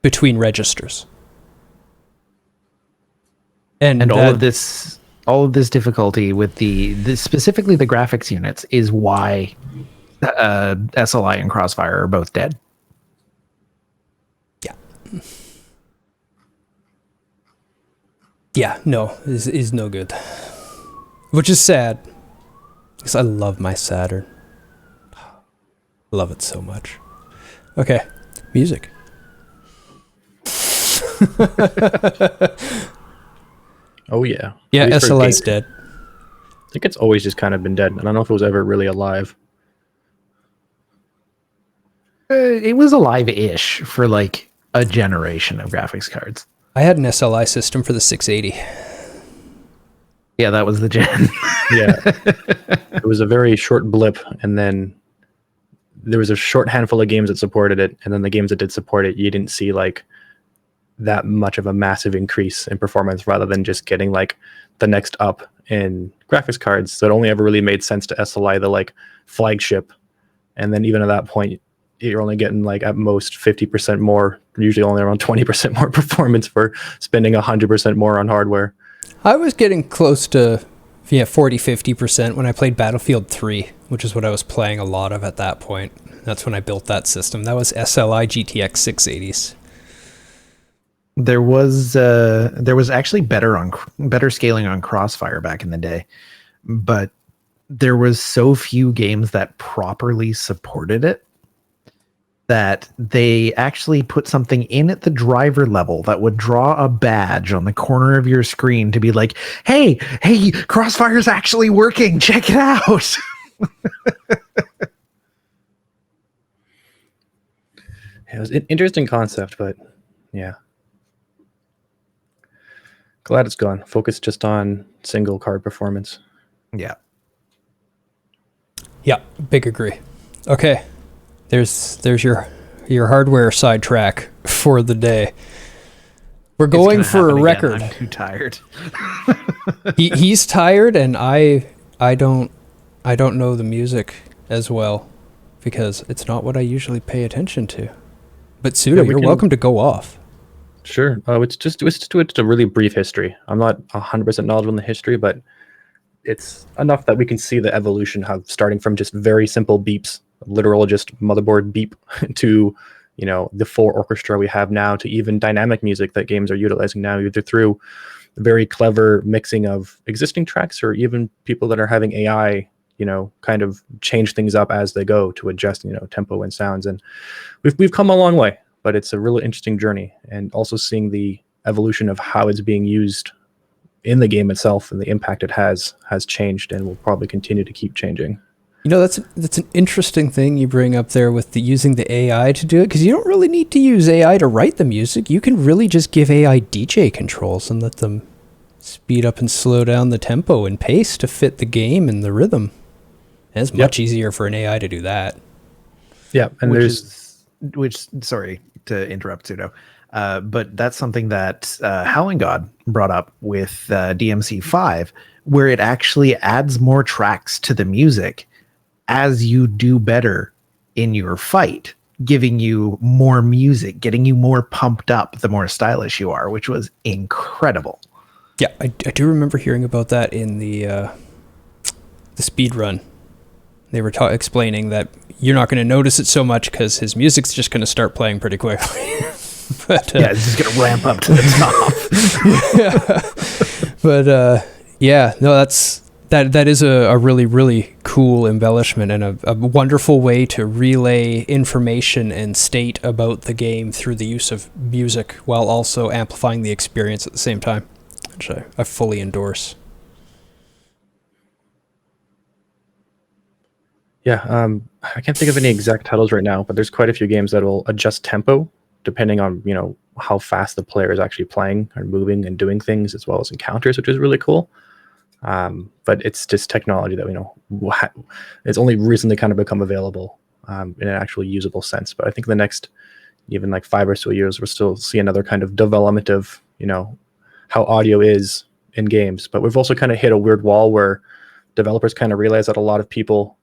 between registers. And all of this difficulty with the specifically the graphics units is why SLI and Crossfire are both dead. Yeah. Yeah, no, is no good. Which is sad. Because I love my Saturn. Love it so much. Okay, music. Oh yeah. Yeah, At least for SLI's gaming. dead. I think it's always just kind of been dead. I don't know if it was ever really alive. It was alive-ish for like a generation of graphics cards. I had an SLI system for the 680. Yeah, that was the gen. Yeah. It was a very short blip, and then there was a short handful of games that supported it, and then the games that did support it, you didn't see like that much of a massive increase in performance, rather than just getting like the next up in graphics cards. So it only ever really made sense to SLI the like flagship, and then even at that point you're only getting like at most 50% more, usually only around 20% more performance for spending 100% more on hardware. I was getting close to 40-50% when I played Battlefield 3, which is what I was playing a lot of at that point. That's when I built that system. That was SLI GTX 680s. There was actually better scaling on Crossfire back in the day, but there was so few games that properly supported it that they actually put something in at the driver level that would draw a badge on the corner of your screen to be like, hey, Crossfire's actually working, check it out. It was an interesting concept, but yeah. Glad it's gone. Focus just on single card performance. Yeah. Yeah, big agree. Okay, there's your hardware sidetrack for the day. We're going for a record. I'm too tired. He's tired, and I don't know the music as well because it's not what I usually pay attention to. But Suda, you're welcome to go off. Sure. It's just a really brief history. I'm not 100% knowledgeable in the history, but it's enough that we can see the evolution of starting from just very simple beeps, literal just motherboard beep, to the full orchestra we have now, to even dynamic music that games are utilizing now, either through very clever mixing of existing tracks or even people that are having AI kind of change things up as they go to adjust tempo and sounds. And we've come a long way, but it's a really interesting journey, and also seeing the evolution of how it's being used in the game itself and the impact it has changed and will probably continue to keep changing. That's an interesting thing you bring up there with using the AI to do it, because you don't really need to use AI to write the music. You can really just give AI DJ controls and let them speed up and slow down the tempo and pace to fit the game and the rhythm. And it's much easier for an AI to do that. Yeah, and sorry to interrupt, Pseudo, but that's something that Howling God brought up with DMC5, where it actually adds more tracks to the music as you do better in your fight, giving you more music, getting you more pumped up the more stylish you are, which was incredible. Yeah, I do remember hearing about that in the speed run. They were explaining that you're not going to notice it so much because his music's just going to start playing pretty quickly. But it's just going to ramp up to the top. But that is a really, really cool embellishment and a wonderful way to relay information and state about the game through the use of music while also amplifying the experience at the same time, which I fully endorse. Yeah, I can't think of any exact titles right now, but there's quite a few games that will adjust tempo depending on how fast the player is actually playing or moving and doing things, as well as encounters, which is really cool. But it's just technology that it's only recently kind of become available in an actual usable sense. But I think the next even like 5 or so years, we'll still see another kind of development of, how audio is in games. But we've also kind of hit a weird wall where developers kind of realize that a lot of people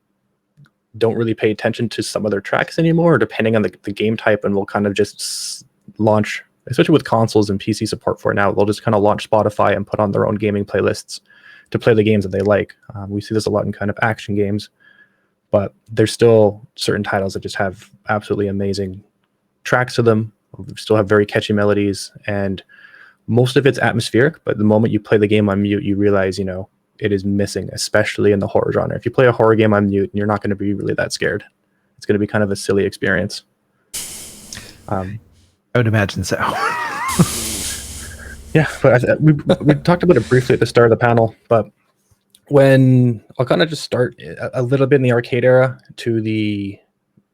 don't really pay attention to some of their tracks anymore, depending on the game type, and will kind of just launch, especially with consoles and PC support for it now, they'll just kind of launch Spotify and put on their own gaming playlists to play the games that they like. We see this a lot in kind of action games, but there's still certain titles that just have absolutely amazing tracks to them, still have very catchy melodies, and most of it's atmospheric, but the moment you play the game on mute, you realize, it is missing, especially in the horror genre. If you play a horror game on mute, you're not going to be really that scared. It's going to be kind of a silly experience. I would imagine so. Yeah, but we talked about it briefly at the start of the panel, but when I'll kind of just start a little bit in the arcade era to the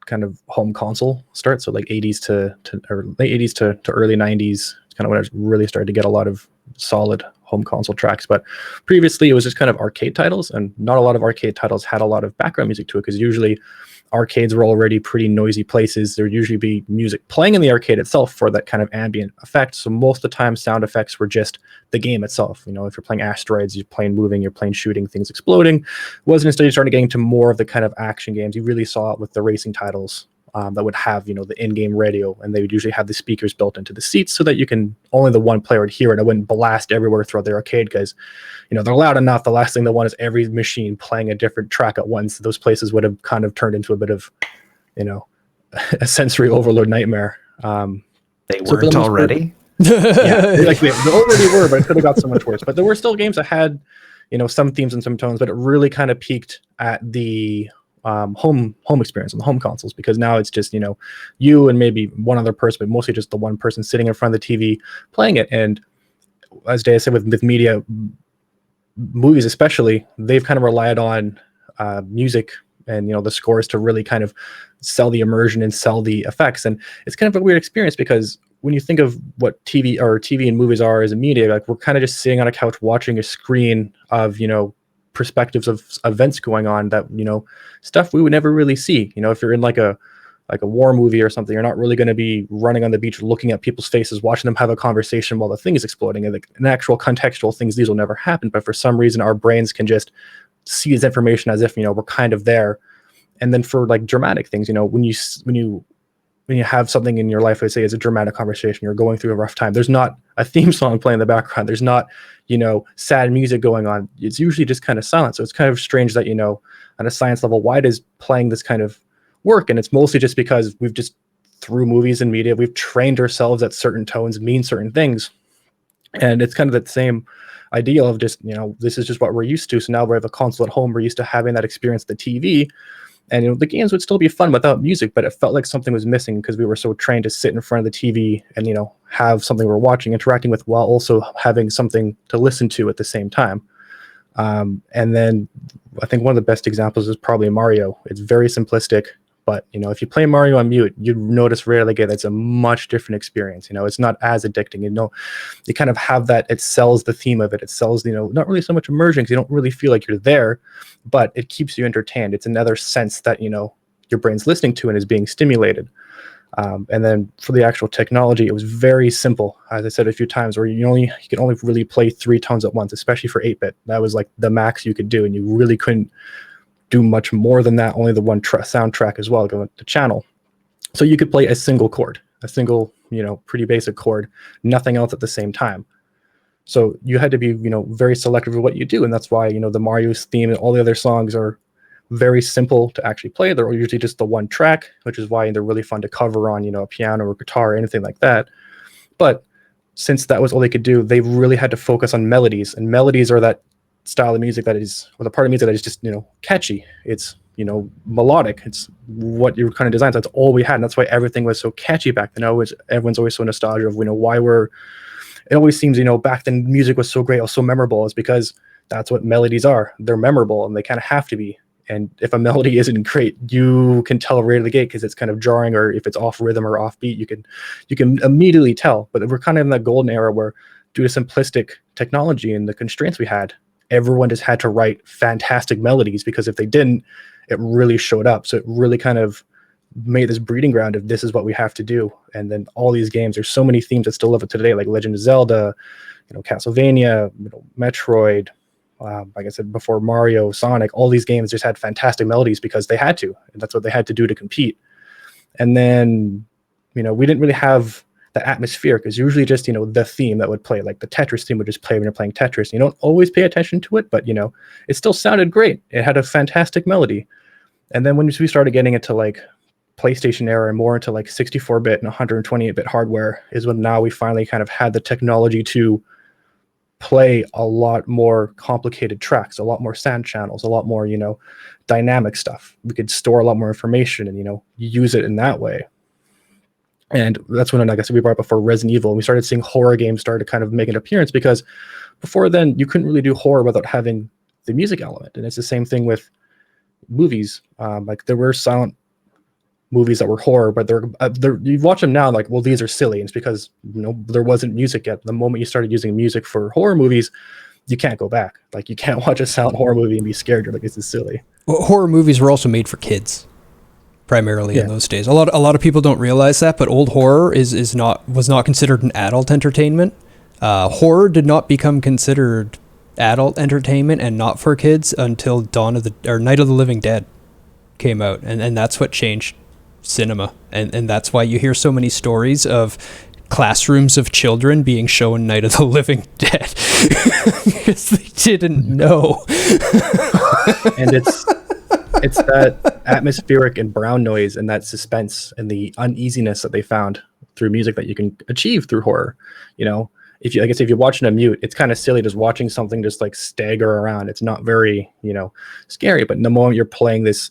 kind of home console start, so like 80s to or late 80s to early 90s, it's kind of when I really started to get a lot of solid home console tracks. But previously it was just kind of arcade titles, and not a lot of arcade titles had a lot of background music to it, because usually arcades were already pretty noisy places. There'd usually be music playing in the arcade itself for that kind of ambient effect. So most of the time sound effects were just the game itself. If you're playing Asteroids, you're playing moving, you're playing shooting, things exploding. It wasn't until you started getting to more of the kind of action games, you really saw it with the racing titles that would have, the in-game radio, and they would usually have the speakers built into the seats so that only the one player would hear it. It wouldn't blast everywhere throughout the arcade, because, they're loud enough. The last thing they want is every machine playing a different track at once. Those places would have kind of turned into a bit of, a sensory overload nightmare. They weren't already? Yeah, like they already were, but it could have got so much worse. But there were still games that had, some themes and some tones, but it really kind of peaked at the home experience on the home consoles, because now it's just you and maybe one other person, but mostly just the one person sitting in front of the TV playing it. And as Dave said, with media, movies especially, they've kind of relied on music and the scores to really kind of sell the immersion and sell the effects. And it's kind of a weird experience, because when you think of what TV and movies are as a media, like we're kind of just sitting on a couch watching a screen of perspectives of events going on, that stuff we would never really see. If you're in like a war movie or something, you're not really going to be running on the beach looking at people's faces, watching them have a conversation while the thing is exploding. And in actual contextual things, these will never happen, but for some reason our brains can just see this information as if we're kind of there. And then for like dramatic things, when you have something in your life, I say, is a dramatic conversation, you're going through a rough time, there's not a theme song playing in the background, there's not sad music going on, it's usually just kind of silent. So it's kind of strange that on a science level, why does playing this kind of work? And it's mostly just because we've just, through movies and media, we've trained ourselves that certain tones mean certain things. And it's kind of that same idea of just this is just what we're used to. So now we have a console at home, we're used to having that experience at the TV. And the games would still be fun without music, but it felt like something was missing, because we were so trained to sit in front of the TV and have something we're watching, interacting with, while also having something to listen to at the same time. And then I think one of the best examples is probably Mario. It's very simplistic, but if you play Mario on mute, you notice rarely again it's a much different experience. It's not as addicting. You kind of have that. It sells the theme of it. It sells not really so much immersion, because you don't really feel like you're there, but it keeps you entertained. It's another sense that your brain's listening to and is being stimulated. And then for the actual technology, it was very simple. As I said a few times, where you can only really play 3 tones at once, especially for 8-bit. That was like the max you could do, and you really couldn't do much more than that. Only the one soundtrack as well, going to channel. So you could play a single chord, pretty basic chord, nothing else at the same time. So you had to be, very selective of what you do. And that's why, the Mario's theme and all the other songs are very simple to actually play. They're usually just the one track, which is why they're really fun to cover on, a piano or guitar or anything like that. But since that was all they could do, they really had to focus on melodies. And melodies are that style of music that is, or the part of music that is just, catchy. It's, melodic. It's what you kind of designed. So that's all we had. And that's why everything was so catchy back then. Everyone's always so nostalgic of, why it always seems, back then music was so great, it was so memorable, is because that's what melodies are. They're memorable, and they kind of have to be. And if a melody isn't great, you can tell right out of the gate, because it's kind of jarring, or if it's off rhythm or off beat, you can immediately tell. But we're kind of in that golden era where, due to simplistic technology and the constraints we had, everyone just had to write fantastic melodies, because if they didn't, it really showed up. So it really kind of made this breeding ground of this is what we have to do. And then all these games, there's so many themes that still live up to today, like Legend of Zelda, Castlevania, Metroid, like I said before, Mario, Sonic. All these games just had fantastic melodies because they had to, and that's what they had to do to compete. And then we didn't really have the atmosphere, because usually just the theme that would play, like the Tetris theme would just play when you're playing Tetris. You don't always pay attention to it, but it still sounded great. It had a fantastic melody. And then when we started getting into like PlayStation era and more into like 64-bit and 128-bit hardware, is when now we finally kind of had the technology to play a lot more complicated tracks, a lot more sound channels, a lot more dynamic stuff. We could store a lot more information and use it in that way. And that's when, like I said, we brought up before, Resident Evil, and we started seeing horror games start to kind of make an appearance, because before then you couldn't really do horror without having the music element. And it's the same thing with movies. Like there were silent movies that were horror, but you watch them now like, well, these are silly. And it's because there wasn't music yet. The moment you started using music for horror movies, you can't go back. Like you can't watch a silent horror movie and be scared. You're like, this is silly. Well, horror movies were also made for kids, primarily in those days. A lot of people don't realize that, but old horror was not considered an adult entertainment. Horror did not become considered adult entertainment and not for kids until Night of the Living Dead came out, and that's what changed cinema, and that's why you hear so many stories of classrooms of children being shown Night of the Living Dead because they didn't know. And it's that atmospheric and brown noise and that suspense and the uneasiness that they found through music that you can achieve through horror. If you're watching a mute, it's kind of silly just watching something just like stagger around. It's not very scary, but the moment you're playing this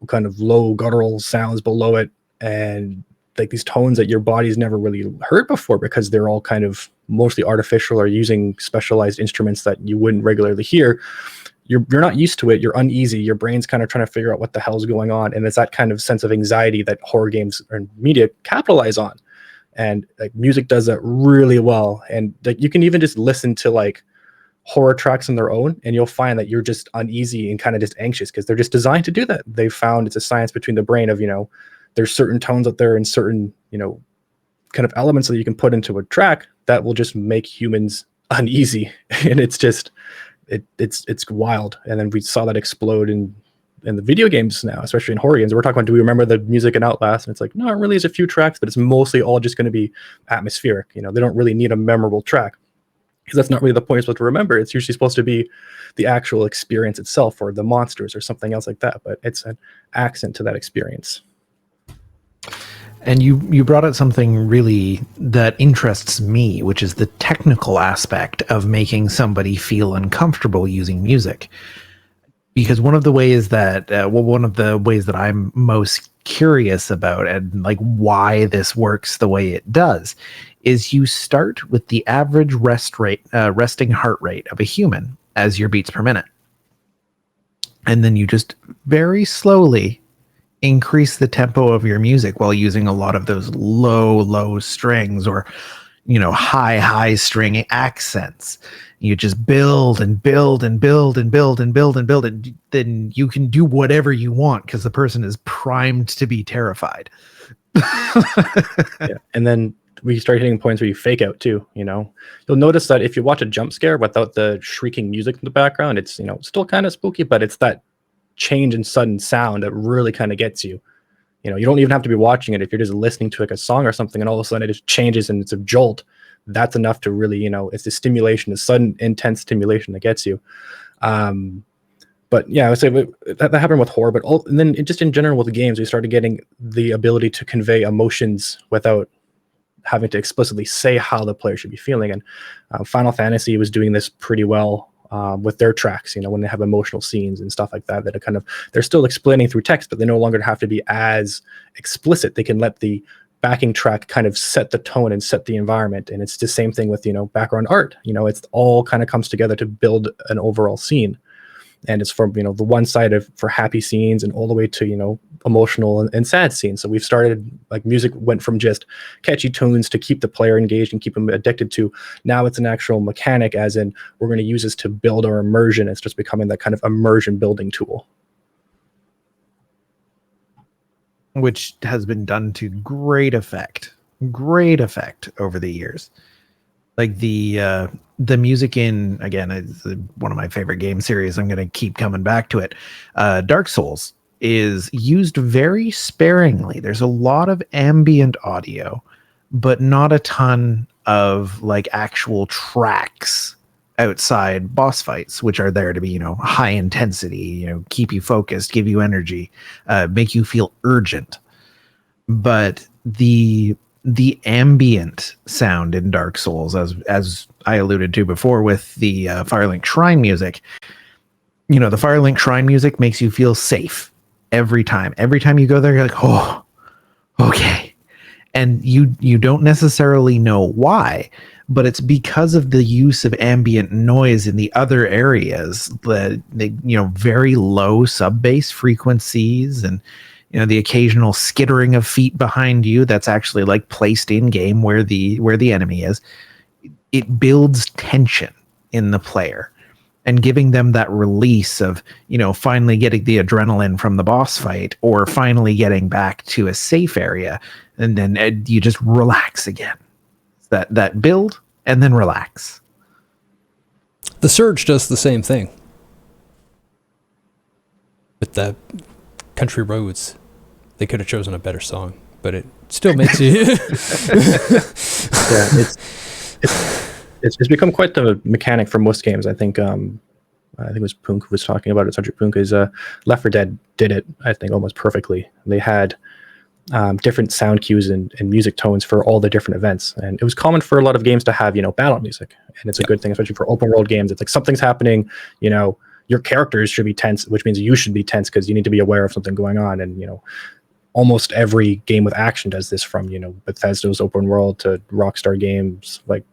kind of low guttural sounds below it, and like these tones that your body's never really heard before, because they're all kind of mostly artificial or using specialized instruments that you wouldn't regularly hear, you're not used to it. You're uneasy. Your brain's kind of trying to figure out what the hell's going on, and it's that kind of sense of anxiety that horror games and media capitalize on. And like music does that really well. And like you can even just listen to like horror tracks on their own, and you'll find that you're just uneasy and kind of just anxious, because they're just designed to do that. They've found it's a science between the brain of there's certain tones out there and certain kind of elements that you can put into a track that will just make humans uneasy. And it's just it's wild. And then we saw that explode in the video games now, especially in horror games. We're talking about, do we remember the music in Outlast? And it's like, no, it really is a few tracks, but it's mostly all just going to be atmospheric. They don't really need a memorable track, because that's not really the point. It's supposed to remember. It's usually supposed to be the actual experience itself, or the monsters, or something else like that. But it's an accent to that experience. And you brought up something really that interests me, which is the technical aspect of making somebody feel uncomfortable using music. Because one of the ways that I'm most curious about, and like why this works the way it does, is you start with the average resting heart rate of a human as your beats per minute. And then you just very slowly increase the tempo of your music while using a lot of those low strings, or high string accents. You just build and build and build and build and build and build, and then you can do whatever you want, because the person is primed to be terrified. Yeah. And then we start hitting points where you fake out too. You'll notice that if you watch a jump scare without the shrieking music in the background, it's still kind of spooky, but it's that change in sudden sound that really kind of gets you. You don't even have to be watching it. If you're just listening to like a song or something, and all of a sudden it just changes and it's a jolt, that's enough to really, it's the stimulation, the sudden intense stimulation that gets you. But yeah, I would say that happened with horror, and then just in general with the games, we started getting the ability to convey emotions without having to explicitly say how the player should be feeling. And Final Fantasy was doing this pretty well with their tracks, when they have emotional scenes and stuff like that, they're still explaining through text, but they no longer have to be as explicit. They can let the backing track kind of set the tone and set the environment. And it's the same thing with, background art. It's all kind of comes together to build an overall scene. And it's from, the one side for happy scenes and all the way to, emotional and sad scenes. So we've started, like, music went from just catchy tunes to keep the player engaged and keep them addicted to, now it's an actual mechanic, as in we're going to use this to build our immersion. It's just becoming that kind of immersion building tool. which has been done to great effect over the years. Like the music in, again, it's one of my favorite game series. I'm going to keep coming back to it. Dark Souls is used very sparingly. There's a lot of ambient audio, but not a ton of like actual tracks outside boss fights, which are there to be, high intensity, keep you focused, give you energy, make you feel urgent. But the ambient sound in Dark Souls, as I alluded to before with the Firelink Shrine music, the Firelink Shrine music makes you feel safe every time. Every time you go there, you're like, oh, okay. And you don't necessarily know why, but it's because of the use of ambient noise in the other areas, the very low sub bass frequencies, and the occasional skittering of feet behind you that's actually like placed in game where the enemy is. It builds tension in the player and giving them that release of, finally getting the adrenaline from the boss fight or finally getting back to a safe area. And then you just relax again. That build and then relax. The Surge does the same thing with the Country Roads. They could have chosen a better song, but it still makes you. Yeah, it's become quite the mechanic for most games. I think it was Punk who was talking about it. Sergeant Punk is Left 4 Dead did it, I think, almost perfectly. They had different sound cues and music tones for all the different events, and it was common for a lot of games to have battle music, and it's a good thing, especially for open world games. It's like something's happening, your characters should be tense, which means you should be tense because you need to be aware of something going on. And almost every game with action does this, from Bethesda's open world to Rockstar games like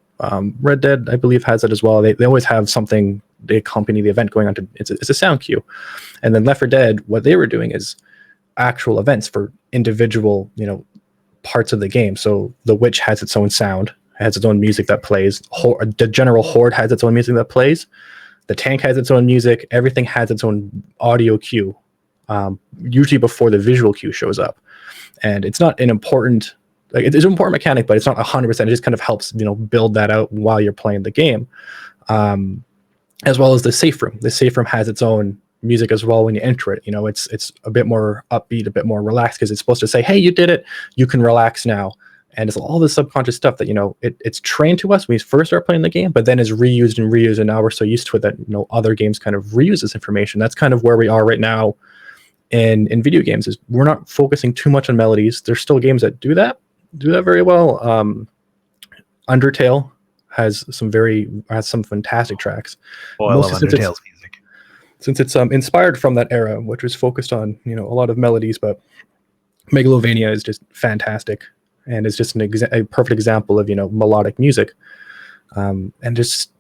Red Dead, I believe, has it as well. They always have something, they accompany the event going on to, it's a sound cue. And then Left 4 Dead, what they were doing is actual events for individual parts of the game. So the witch has its own sound, has its own music that plays. The general horde has its own music that plays. The tank has its own music. Everything has its own audio cue, usually before the visual cue shows up. And it's not an important, like, it's an important mechanic, but it's not 100%. It just kind of helps build that out while you're playing the game, as well as the safe room. The safe room has its own music as well when you enter it. It's a bit more upbeat, a bit more relaxed, because it's supposed to say, hey, you did it, you can relax now. And it's all this subconscious stuff that it's trained to us when we first start playing the game, but then is reused, and now we're so used to it that other games kind of reuse this information. That's kind of where we are right now in video games. Is we're not focusing too much on melodies. There's still games that do that very well. Undertale has some fantastic tracks. Oh, I love Undertale's music. Since it's inspired from that era, which was focused on a lot of melodies, but Megalovania is just fantastic, and it's just a perfect example of melodic music. And just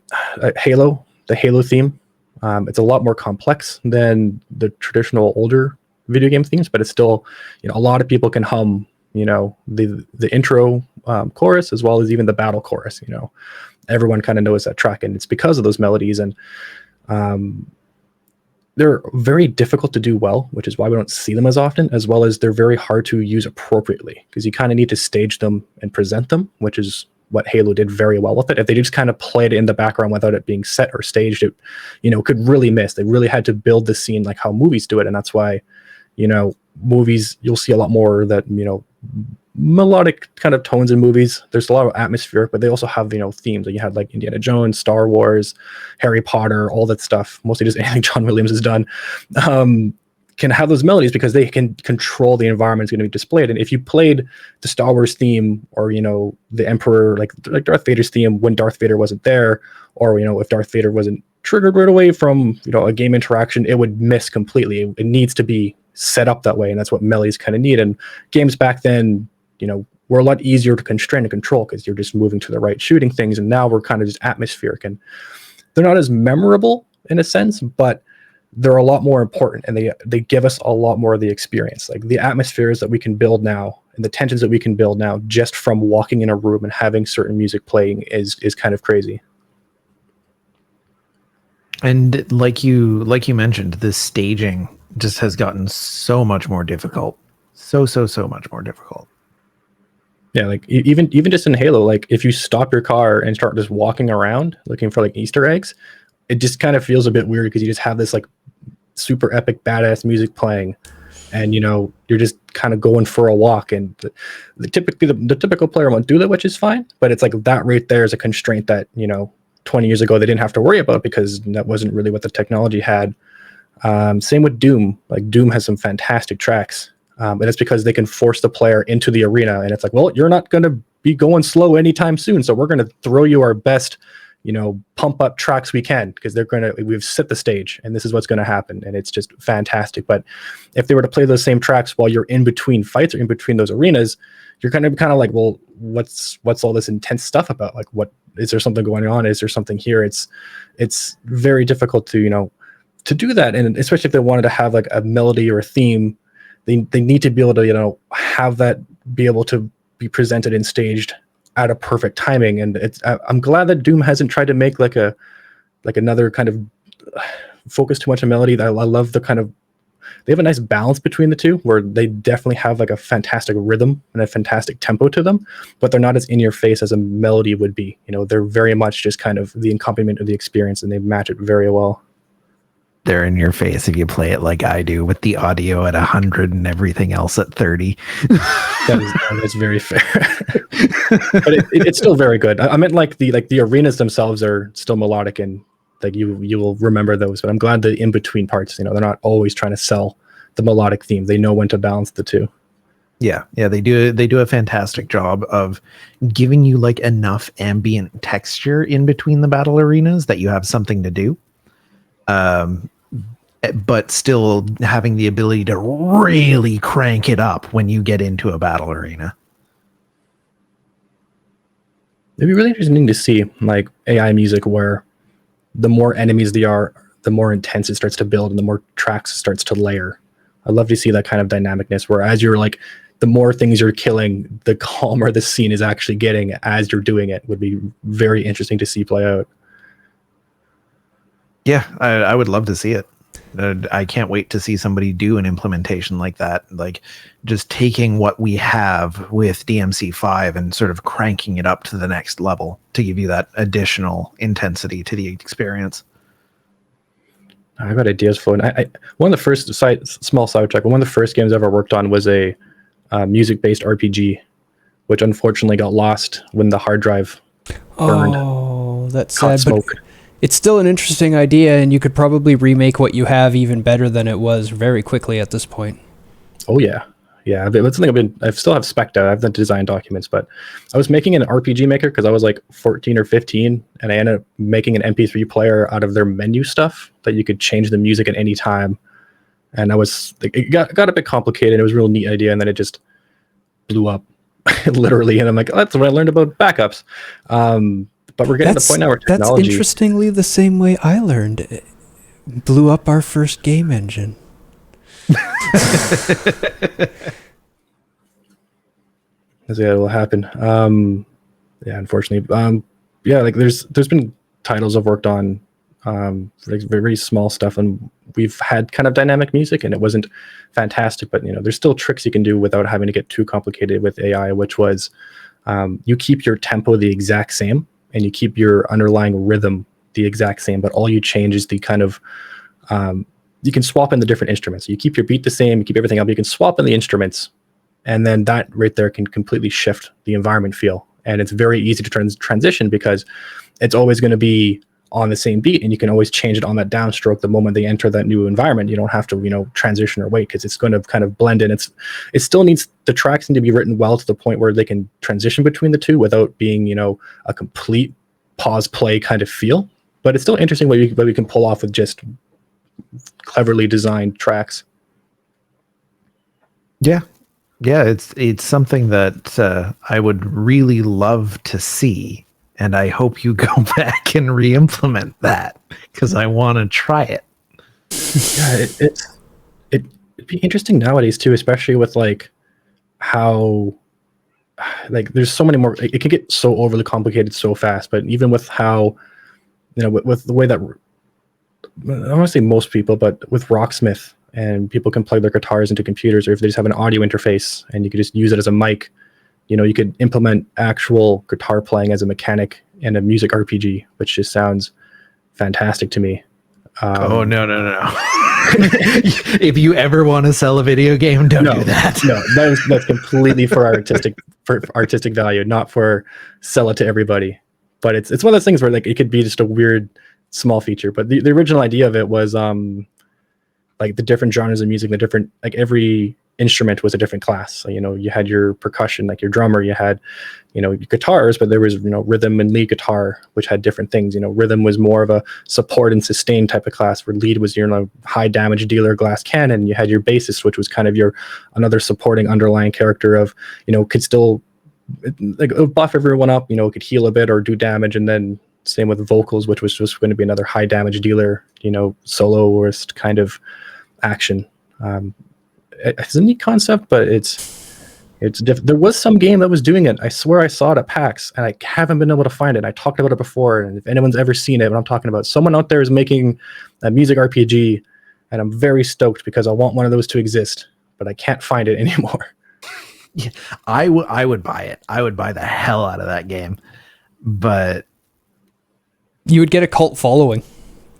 Halo, the Halo theme, it's a lot more complex than the traditional older video game themes, but it's still a lot of people can hum the intro chorus, as well as even the battle chorus. Everyone kind of knows that track, and it's because of those melodies. And they're very difficult to do well, which is why we don't see them as often, as well as they're very hard to use appropriately, because you kind of need to stage them and present them, which is what Halo did very well with it. If they just kind of played it in the background without it being set or staged, it could really miss. They really had to build the scene like how movies do it. And that's why movies, you'll see a lot more that melodic kind of tones in movies. There's a lot of atmospheric, but they also have themes. You had like Indiana Jones, Star Wars, Harry Potter, all that stuff, mostly just anything John Williams has done, can have those melodies because they can control the environment that's going to be displayed. And if you played the Star Wars theme, or the Emperor, like Darth Vader's theme when Darth Vader wasn't there, or if Darth Vader wasn't triggered right away from a game interaction, it would miss completely. It needs to be set up that way, and that's what melodies kind of need. And games back then were a lot easier to constrain and control, because you're just moving to the right, shooting things. And now we're kind of just atmospheric, and they're not as memorable in a sense, but they're a lot more important, and they give us a lot more of the experience. Like the atmospheres that we can build now and the tensions that we can build now just from walking in a room and having certain music playing is kind of crazy. And like you mentioned, the staging just has gotten so much more difficult So much more difficult. Yeah, like even just in Halo, like if you stop your car and start just walking around looking for like Easter eggs, it just kind of feels a bit weird because you just have this like super epic badass music playing, and you're just kind of going for a walk, and the typical player won't do that, which is fine. But it's like that right there is a constraint that 20 years ago they didn't have to worry about because that wasn't really what the technology had. Same with Doom. Like Doom has some fantastic tracks. And it's because they can force the player into the arena, and it's like, well, you're not going to be going slow anytime soon, so we're going to throw you our best, pump up tracks we can, because we've set the stage, and this is what's going to happen, and it's just fantastic. But if they were to play those same tracks while you're in between fights or in between those arenas, you're kind of like, well, what's all this intense stuff about? Like, what is there something going on? Is there something here? It's very difficult to to do that, and especially if they wanted to have like a melody or a theme. They need to be able to have that be able to be presented and staged at a perfect timing. And I'm glad that Doom hasn't tried to make like another kind of focus too much on melody. I love they have a nice balance between the two, where they definitely have like a fantastic rhythm and a fantastic tempo to them, but they're not as in your face as a melody would be. They're very much just kind of the accompaniment of the experience, and they match it very well. They're in your face if you play it like I do, with the audio at 100 and everything else at 30. That's very fair. But it's still very good. I meant like the arenas themselves are still melodic, and like you will remember those. But I'm glad the in between parts, they're not always trying to sell the melodic theme. They know when to balance the two. Yeah, they do a fantastic job of giving you like enough ambient texture in between the battle arenas that you have something to do. But still having the ability to really crank it up when you get into a battle arena. It'd be really interesting to see like AI music where the more enemies there are, the more intense it starts to build, and the more tracks it starts to layer. I'd love to see that kind of dynamicness where as you're like, the more things you're killing, the calmer the scene is actually getting as you're doing it. Would be very interesting to see play out. Yeah, I would love to see it. I can't wait to see somebody do an implementation like that, like just taking what we have with DMC5 and sort of cranking it up to the next level to give you that additional intensity to the experience. I've got ideas flowing. One of the first small sidetrack. One of the first games I ever worked on was a music-based RPG, which unfortunately got lost when the hard drive burned. Oh, that's Caught sad. smoke. But it's still an interesting idea, and you could probably remake what you have even better than it was very quickly at this point. Oh yeah. That's something I still have spec'd out. I have the design documents, but I was making an RPG maker because I was like 14 or 15, and I ended up making an MP3 player out of their menu stuff that you could change the music at any time. And it got a bit complicated. It was a real neat idea, and then it just blew up, literally. And I'm like, oh, that's what I learned about backups. But we're getting to the point now where technology... That's interestingly the same way I learned. It blew up our first game engine. That's what will happen. Yeah, unfortunately. Like there's been titles I've worked on, like very small stuff, and we've had kind of dynamic music, and it wasn't fantastic, but there's still tricks you can do without having to get too complicated with AI, which was you keep your tempo the exact same, and you keep your underlying rhythm the exact same, but all you change is the kind of you can swap in the different instruments. You keep your beat the same, you keep everything up, you can swap in the instruments, and then that right there can completely shift the environment feel. And it's very easy to transition because it's always going to be on the same beat, and you can always change it on that downstroke the moment they enter that new environment. You don't have to transition or wait, because it's going to kind of blend in. It still needs, the tracks need to be written well to the point where they can transition between the two without being a complete pause play kind of feel. But it's still interesting what we can pull off with just cleverly designed tracks. Yeah, it's something that I would really love to see, and I hope you go back and re-implement that, because I want to try it. Yeah, it'd be interesting nowadays too, especially with like how like there's so many more. It can get so overly complicated so fast, but even with how with the way that I don't want to say most people, but with Rocksmith and people can plug their guitars into computers, or if they just have an audio interface and you could just use it as a mic, you could implement actual guitar playing as a mechanic in a music RPG, which just sounds fantastic to me. No. If you ever want to sell a video game, don't do that. No, that's completely for artistic value, not for sell it to everybody. But it's one of those things where like it could be just a weird small feature. But the original idea of it was like the different genres of music, the different, like every instrument was a different class. So, you had your percussion, like your drummer, you had, your guitars, but there was, rhythm and lead guitar, which had different things. Rhythm was more of a support and sustain type of class, where lead was your high damage dealer glass cannon. You had your bassist, which was kind of another supporting underlying character of, could still like buff everyone up, could heal a bit or do damage. And then same with vocals, which was just going to be another high damage dealer, soloist kind of action. It's a neat concept, but it's different. There was some game that was doing it. I swear I saw it at PAX, and I haven't been able to find it. I talked about it before, and if anyone's ever seen it, what I'm talking about, someone out there is making a music RPG, and I'm very stoked because I want one of those to exist, but I can't find it anymore. Yeah, I would buy it. I would buy the hell out of that game, but you would get a cult following,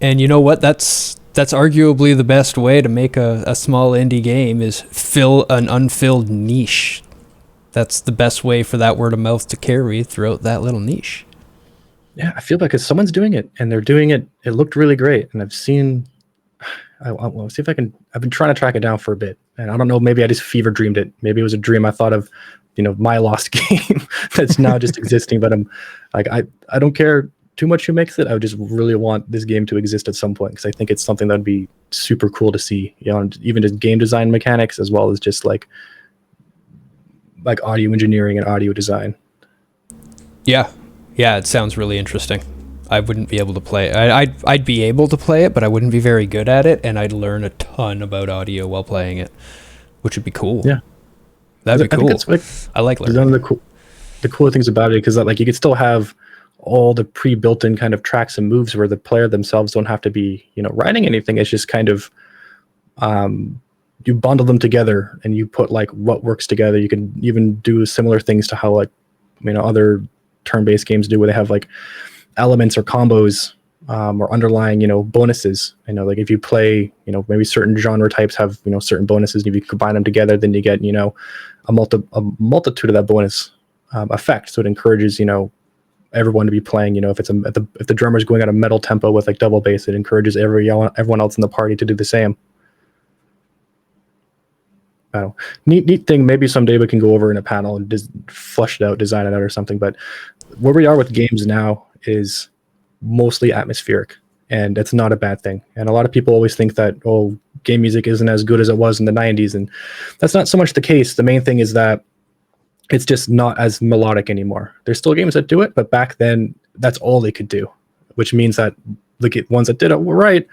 and you know what? That's arguably the best way to make a small indie game, is fill an unfilled niche. That's the best way for that word of mouth to carry throughout that little niche. Yeah, I feel like if someone's doing it and they're doing it, it looked really great. And I'll see if I can, I've been trying to track it down for a bit. And I don't know, maybe I just fever dreamed it. Maybe it was a dream I thought of, my lost game that's now just existing. But I'm like, I don't care too much who makes it. I would just really want this game to exist at some point, because I think it's something that'd be super cool to see, and even just game design mechanics, as well as just like audio engineering and audio design. Yeah, it sounds really interesting. I wouldn't be able to play it. I'd be able to play it, but I wouldn't be very good at it, and I'd learn a ton about audio while playing it, which would be cool. Yeah, that'd be cool. I think I like learning. One of the cool things about it, because like you could still have all the pre-built-in kind of tracks and moves where the player themselves don't have to be, writing anything. It's just kind of you bundle them together and you put like what works together. You can even do similar things to how other turn-based games do, where they have like elements or combos or underlying bonuses. Like if you play maybe certain genre types have certain bonuses, and if you combine them together, then you get a multitude of that bonus effect. So it encourages everyone to be playing, if the drummer's going at a metal tempo with like double bass, it encourages everyone else in the party to do the same. Neat thing. Maybe someday we can go over in a panel and just flush it out, design it out or something. But where we are with games now is mostly atmospheric, and it's not a bad thing. And a lot of people always think that, game music isn't as good as it was in the 90s, and that's not so much the case. The main thing is that it's just not as melodic anymore. There's still games that do it, but back then that's all they could do, which means that the ones that did it were right.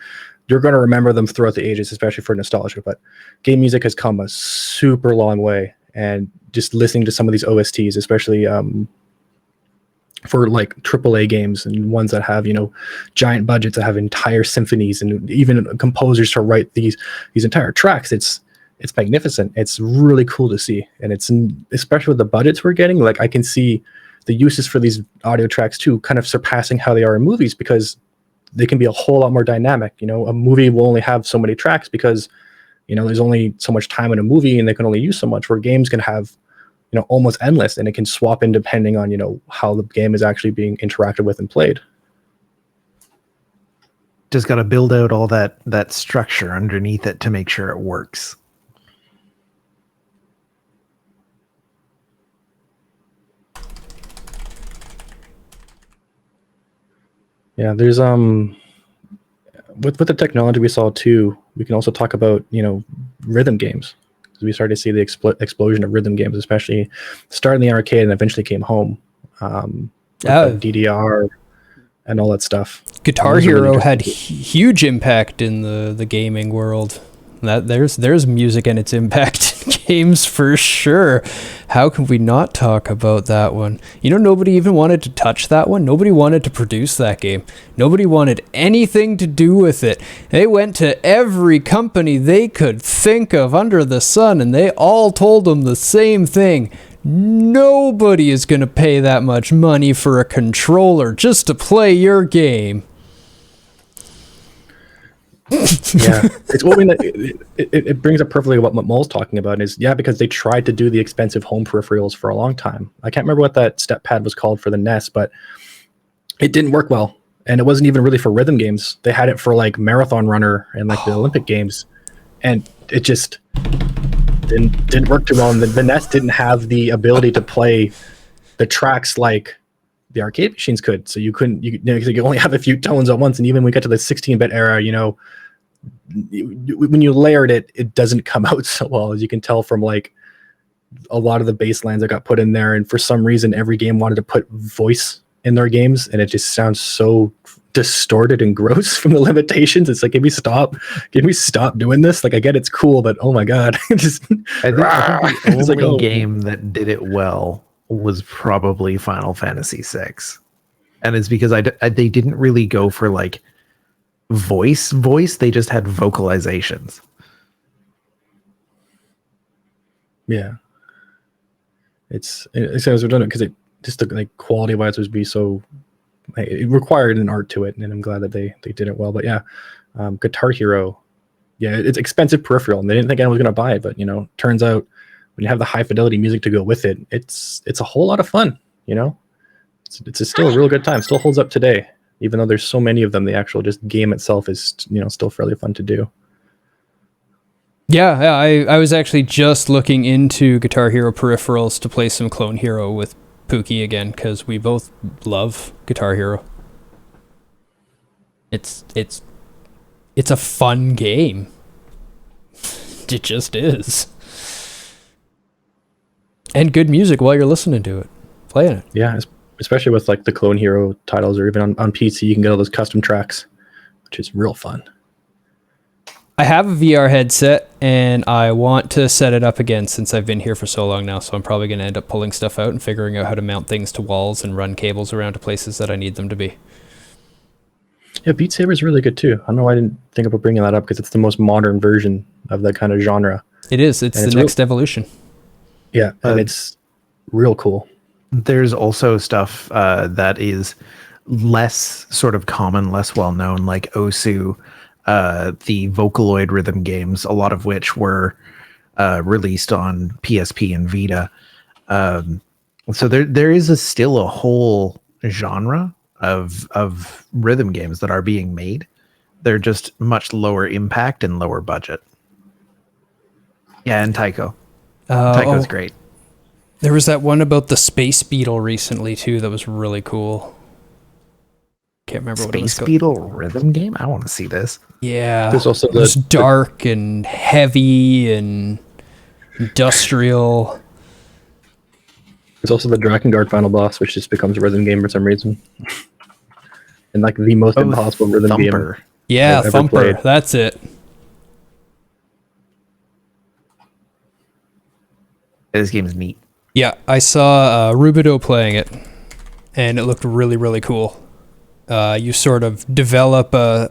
You're going to remember them throughout the ages, especially for nostalgia. But game music has come a super long way, and just listening to some of these OSTs, especially for like AAA games and ones that have giant budgets, that have entire symphonies, and even composers to write these entire tracks, it's magnificent. It's really cool to see. And it's especially with the budgets we're getting, like I can see the uses for these audio tracks too, kind of surpassing how they are in movies, because they can be a whole lot more dynamic. A movie will only have so many tracks because, there's only so much time in a movie and they can only use so much, where games can have, almost endless, and it can swap in depending on, how the game is actually being interacted with and played. Just got to build out all that structure underneath it to make sure it works. Yeah, there's with the technology we saw too, we can also talk about rhythm games, because we started to see the explosion of rhythm games, especially starting in the arcade and eventually came home. Like DDR and all that stuff. Guitar Hero had huge impact in the gaming world. There's music and its impact. games for sure. How can we not talk about that one? You know, nobody even wanted to touch that one. Nobody wanted to produce that game. Nobody wanted anything to do with it. They went to every company they could think of under the sun, and they all told them the same thing. Nobody is going to pay that much money for a controller just to play your game. Yeah, it's what it brings up perfectly what Mole's talking about is, yeah, because they tried to do the expensive home peripherals for a long time. I can't remember what that step pad was called for the NES, but it didn't work well, and it wasn't even really for rhythm games. They had it for like Marathon Runner and like the Olympic games, and it just didn't work too well. And the NES didn't have the ability to play the tracks like the arcade machines could, so you couldn't. You could only have a few tones at once, and even when we got to the 16-bit era, you know, when you layered it, it doesn't come out so well, as you can tell from like a lot of the bass lines that got put in there. And for some reason, every game wanted to put voice in their games, and it just sounds so distorted and gross from the limitations. It's like, can we stop doing this? Like, I get it's cool, but oh my god, just I think the only like, game that did it well was probably Final Fantasy VI, and it's because they didn't really go for like voice. They just had vocalizations. Yeah, it's as we're doing it because it just the like quality wise would be so. It required an art to it, and I'm glad that they did it well. But yeah, Guitar Hero, yeah, it's expensive peripheral, and they didn't think anyone was going to buy it. But you know, turns out when you have the high fidelity music to go with it, it's a whole lot of fun. You know, it's still a real good time. Still holds up today, even though there's so many of them. The actual just game itself is, you know, still fairly fun to do. Yeah, I was actually just looking into Guitar Hero peripherals to play some Clone Hero with Pookie again, because we both love Guitar Hero. It's a fun game. It just is. And good music while you're listening to it, playing it. Yeah, especially with like the Clone Hero titles, or even on PC, you can get all those custom tracks, which is real fun. I have a VR headset, and I want to set it up again since I've been here for so long now, so I'm probably going to end up pulling stuff out and figuring out how to mount things to walls and run cables around to places that I need them to be. Yeah, Beat Saber is really good too. I don't know why I didn't think about bringing that up, because it's the most modern version of that kind of genre. It is. It's the next evolution. Yeah, and it's real cool. There's also stuff that is less sort of common, less well known, like Osu, the Vocaloid rhythm games, a lot of which were released on PSP and Vita. So there is still a whole genre of rhythm games that are being made. They're just much lower impact and lower budget. Yeah, and Taiko. Taiko's great. There was that one about the Space Beetle recently too that was really cool. Can't remember what it was Space called. Beetle rhythm game? I want to see this. Yeah. There's also it was dark and heavy and industrial. There's also the Drakengard final boss, which just becomes a rhythm game for some reason. And like the most impossible rhythm Thumper. game. Yeah, I've ever Thumper. played. That's it. This game is neat. Yeah, I saw Rubido playing it, and it looked really, really cool. You sort of develop a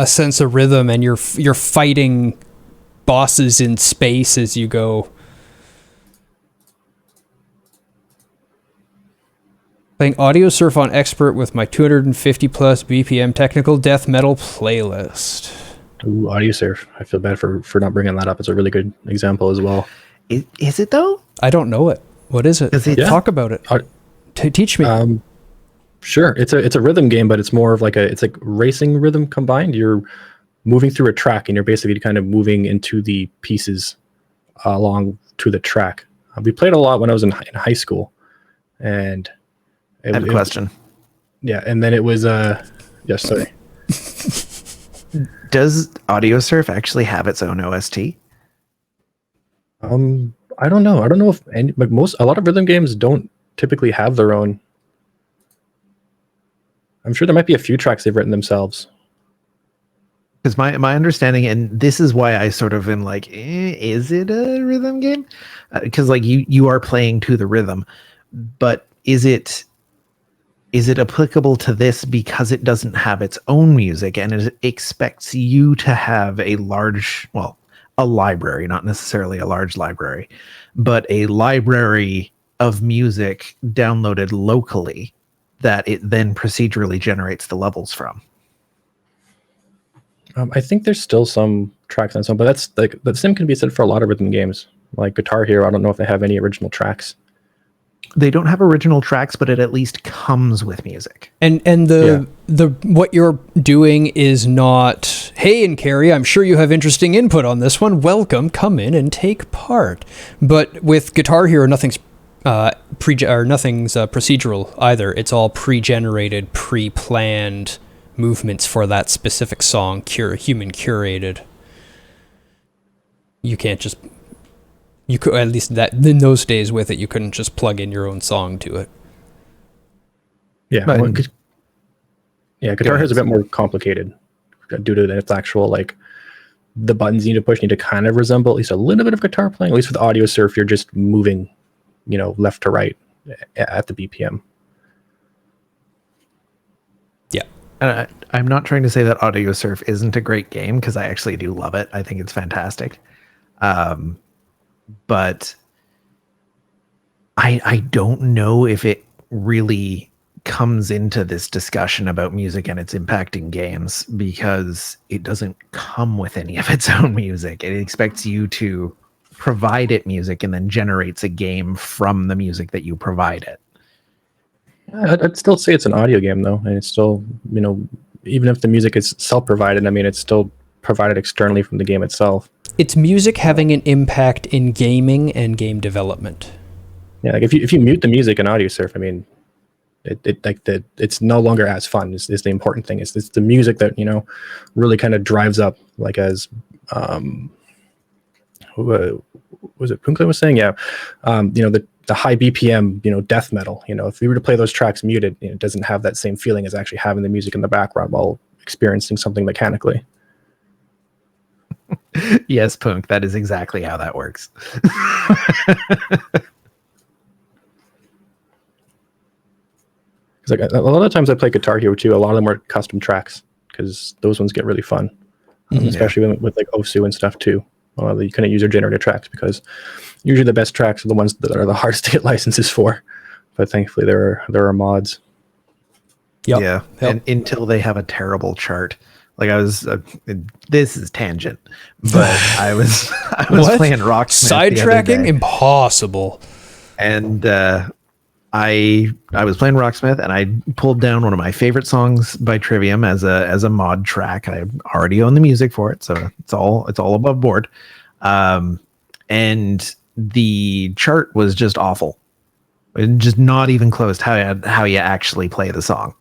sense of rhythm, and you're fighting bosses in space as you go. Playing Audio Surf on Expert with my 250 plus BPM technical death metal playlist. Ooh, Audio Surf. I feel bad for not bringing that up. It's a really good example as well. Is it though? I don't know it. What is it? Talk about it. Teach me. Sure. It's a rhythm game, but it's more of it's like racing rhythm combined. You're moving through a track, and you're basically kind of moving into the pieces along to the track. We played a lot when I was in high school, and I have a question. Yeah, and then it was yes, sorry. Does Audio Surf actually have its own OST? I don't know. I don't know if a lot of rhythm games don't typically have their own. I'm sure there might be a few tracks they've written themselves. Because my understanding, and this is why I sort of am like, is it a rhythm game? Because like you are playing to the rhythm, but is it applicable to this because it doesn't have its own music and it expects you to have a library, not necessarily a large library, but a library of music downloaded locally that it then procedurally generates the levels from? I think there's still some tracks on some, but that's like the same can be said for a lot of rhythm games. Like Guitar Hero, I don't know if they have any original tracks. They don't have original tracks, but it at least comes with music. And the what you're doing is not, hey, and Carrie, I'm sure you have interesting input on this one. Welcome, come in and take part. But with Guitar Hero, nothing's procedural either. It's all pre-generated, pre-planned movements for that specific song, human curated. You can't just, you could, at least that in those days with it, you couldn't just plug in your own song to it. Yeah, Guitar Hero is a bit more complicated due to its actual, like, the buttons you need to push need to kind of resemble at least a little bit of guitar playing. At least with Audio Surf, you're just moving, left to right at the BPM. Yeah. I'm not trying to say that Audio Surf isn't a great game, because I actually do love it. I think it's fantastic. But I don't know if it really comes into this discussion about music and its impact in games, because it doesn't come with any of its own music. It expects you to provide it music and then generates a game from the music that you provide it. I'd still say it's an audio game, though, and it's still, even if the music is self-provided, I mean, it's still provided externally from the game itself. It's music having an impact in gaming and game development. Yeah, like if you mute the music in Audio Surf, I mean, it's no longer as fun. Is the important thing. It's the music that really kind of drives up, like as was it Punkle was saying? Yeah, the high BPM, death metal. If we were to play those tracks muted, it doesn't have that same feeling as actually having the music in the background while experiencing something mechanically. Yes, Punk, that is exactly how that works. Like a lot of times I play Guitar Hero too. A lot of them are custom tracks because those ones get really fun, especially with like OSU and stuff too. You kind of user generated tracks, because usually the best tracks are the ones that are the hardest to get licenses for. But thankfully there are mods. Yep. Yeah, and until they have a terrible chart. Like this is tangent, but I was playing Rocksmith. Sidetracking? Impossible. And I was playing Rocksmith, and I pulled down one of my favorite songs by Trivium as a mod track. I already own the music for it, so it's all above board. And the chart was just awful, and just not even close to how you actually play the song.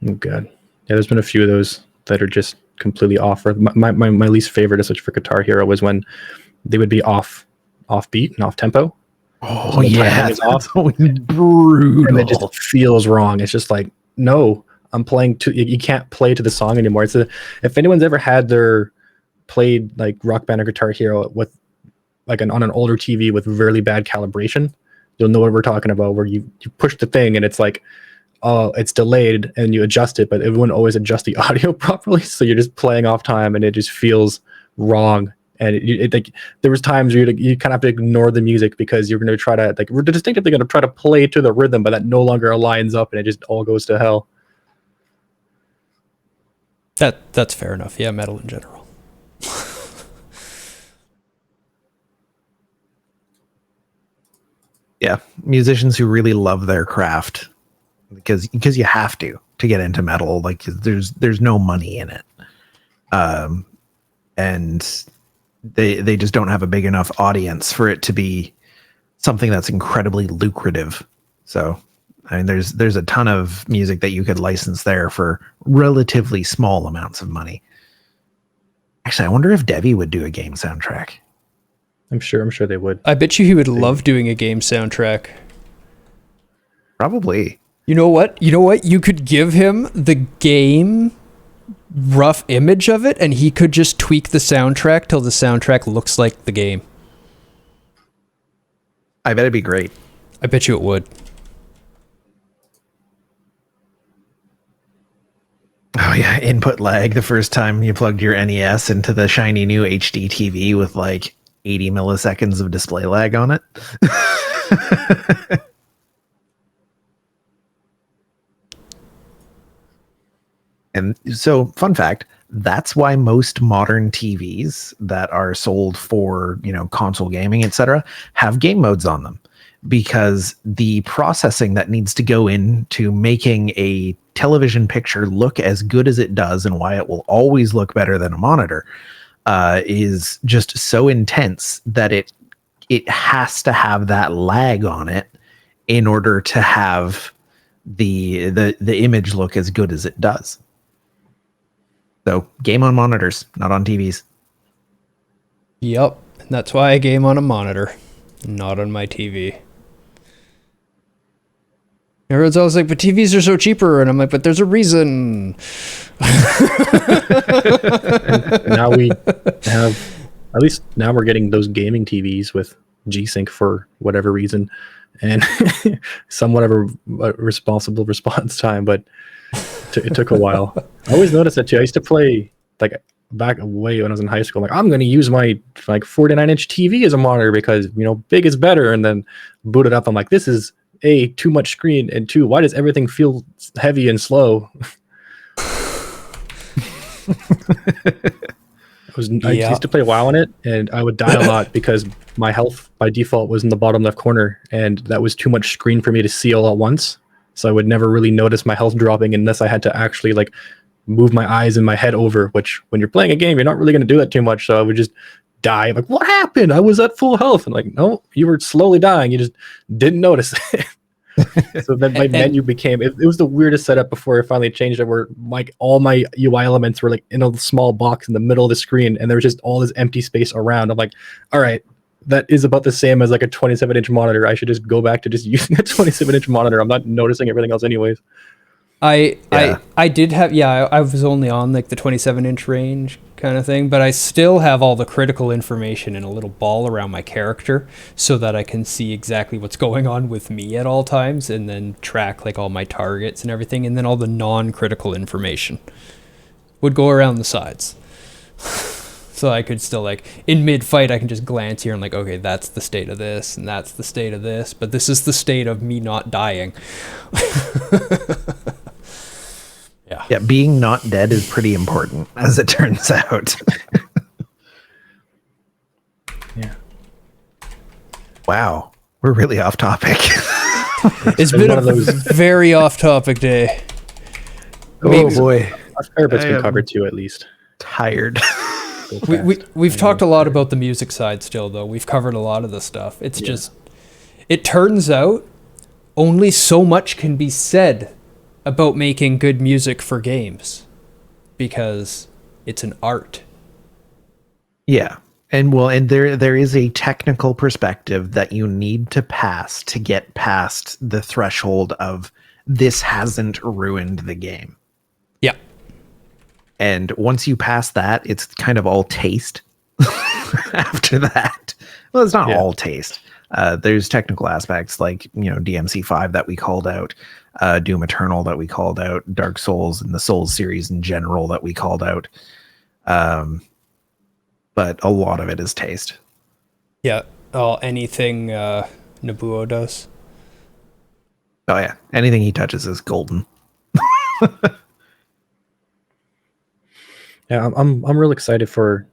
Oh god, yeah. There's been a few of those that are just completely off. My least favorite, especially for Guitar Hero, was when they would be off beat and off tempo. Oh yeah, it's off. Brutal. And it just feels wrong. It's just like, no, I'm playing to. You can't play to the song anymore. If anyone's ever played like Rock Band or Guitar Hero with like on an older TV with really bad calibration, you'll know what we're talking about. Where you push the thing and it's like, oh, it's delayed, and you adjust it, but it wouldn't always adjust the audio properly. So you're just playing off time, and it just feels wrong. And like there was times where you kind of have to ignore the music because you're going to try to we're distinctively going to try to play to the rhythm, but that no longer aligns up, and it just all goes to hell. That's fair enough. Yeah, metal in general. Yeah, musicians who really love their craft, because you have to get into metal. Like there's no money in it, and they just don't have a big enough audience for it to be something that's incredibly lucrative. So I mean, there's a ton of music that you could license there for relatively small amounts of money. Actually, I wonder if Devi would do a game soundtrack. I'm sure they would. I bet you he would love doing a game soundtrack. Probably. You know what? You could give him the game rough image of it, and he could just tweak the soundtrack till the soundtrack looks like the game. I bet it'd be great. I bet you it would. Oh yeah, input lag the first time you plugged your NES into the shiny new HD TV with like 80 milliseconds of display lag on it. And so, fun fact, that's why most modern TVs that are sold for, console gaming, etc., have game modes on them, because the processing that needs to go into making a television picture look as good as it does, and why it will always look better than a monitor, is just so intense that it has to have that lag on it in order to have the image look as good as it does. So game on monitors, not on TVs. Yep, and that's why I game on a monitor, not on my TV. Everyone's always like, but TVs are so cheaper, and I'm like, but there's a reason. And now we have, at least now we're getting those gaming TVs with G-Sync for whatever reason, and somewhat of a responsible response time, but it took a while. I always noticed that too. I used to play like back way when I was in high school. Like, I'm going to use my like 49-inch TV as a monitor because big is better. And then boot it up. I'm like, this is too much screen, and two, why does everything feel heavy and slow? I used to play WoW on it, and I would die a lot because my health by default was in the bottom left corner, and that was too much screen for me to see all at once. So I would never really notice my health dropping unless I had to actually like move my eyes and my head over, which when you're playing a game, you're not really going to do that too much. So I would just die. I'm like, what happened? I was at full health. And like, no, you were slowly dying. You just didn't notice it. So then my menu became, it was the weirdest setup before I finally changed it, where like all my UI elements were like in a small box in the middle of the screen, and there was just all this empty space around. I'm like, all right, that is about the same as like a 27-inch monitor. I should just go back to just using a 27-inch monitor. I'm not noticing everything else anyways. I did have, I was only on like the 27-inch range kind of thing, but I still have all the critical information in a little ball around my character so that I can see exactly what's going on with me at all times, and then track like all my targets and everything, and then all the non-critical information would go around the sides. So I could still, like, in mid-fight, I can just glance here and like, okay, that's the state of this, and that's the state of this, but this is the state of me not dying. Yeah, being not dead is pretty important, as it turns out. Yeah. Wow, we're really off topic. It's been a very off-topic day. Oh boy, a fair bit's been covered too, at least. Tired. We've talked a lot about the music side still, though. We've covered a lot of the stuff. It's just, it turns out only so much can be said about making good music for games, because it's an art. Yeah. And there is a technical perspective that you need to pass to get past the threshold of this hasn't ruined the game. Yeah. And once you pass that, it's kind of all taste after that. Well, it's not all taste. There's technical aspects like, DMC5 that we called out, Doom Eternal that we called out, Dark Souls and the Souls series in general that we called out. But a lot of it is taste. Yeah. Anything Nobuo does. Oh yeah. Anything he touches is golden. Yeah, I'm real excited for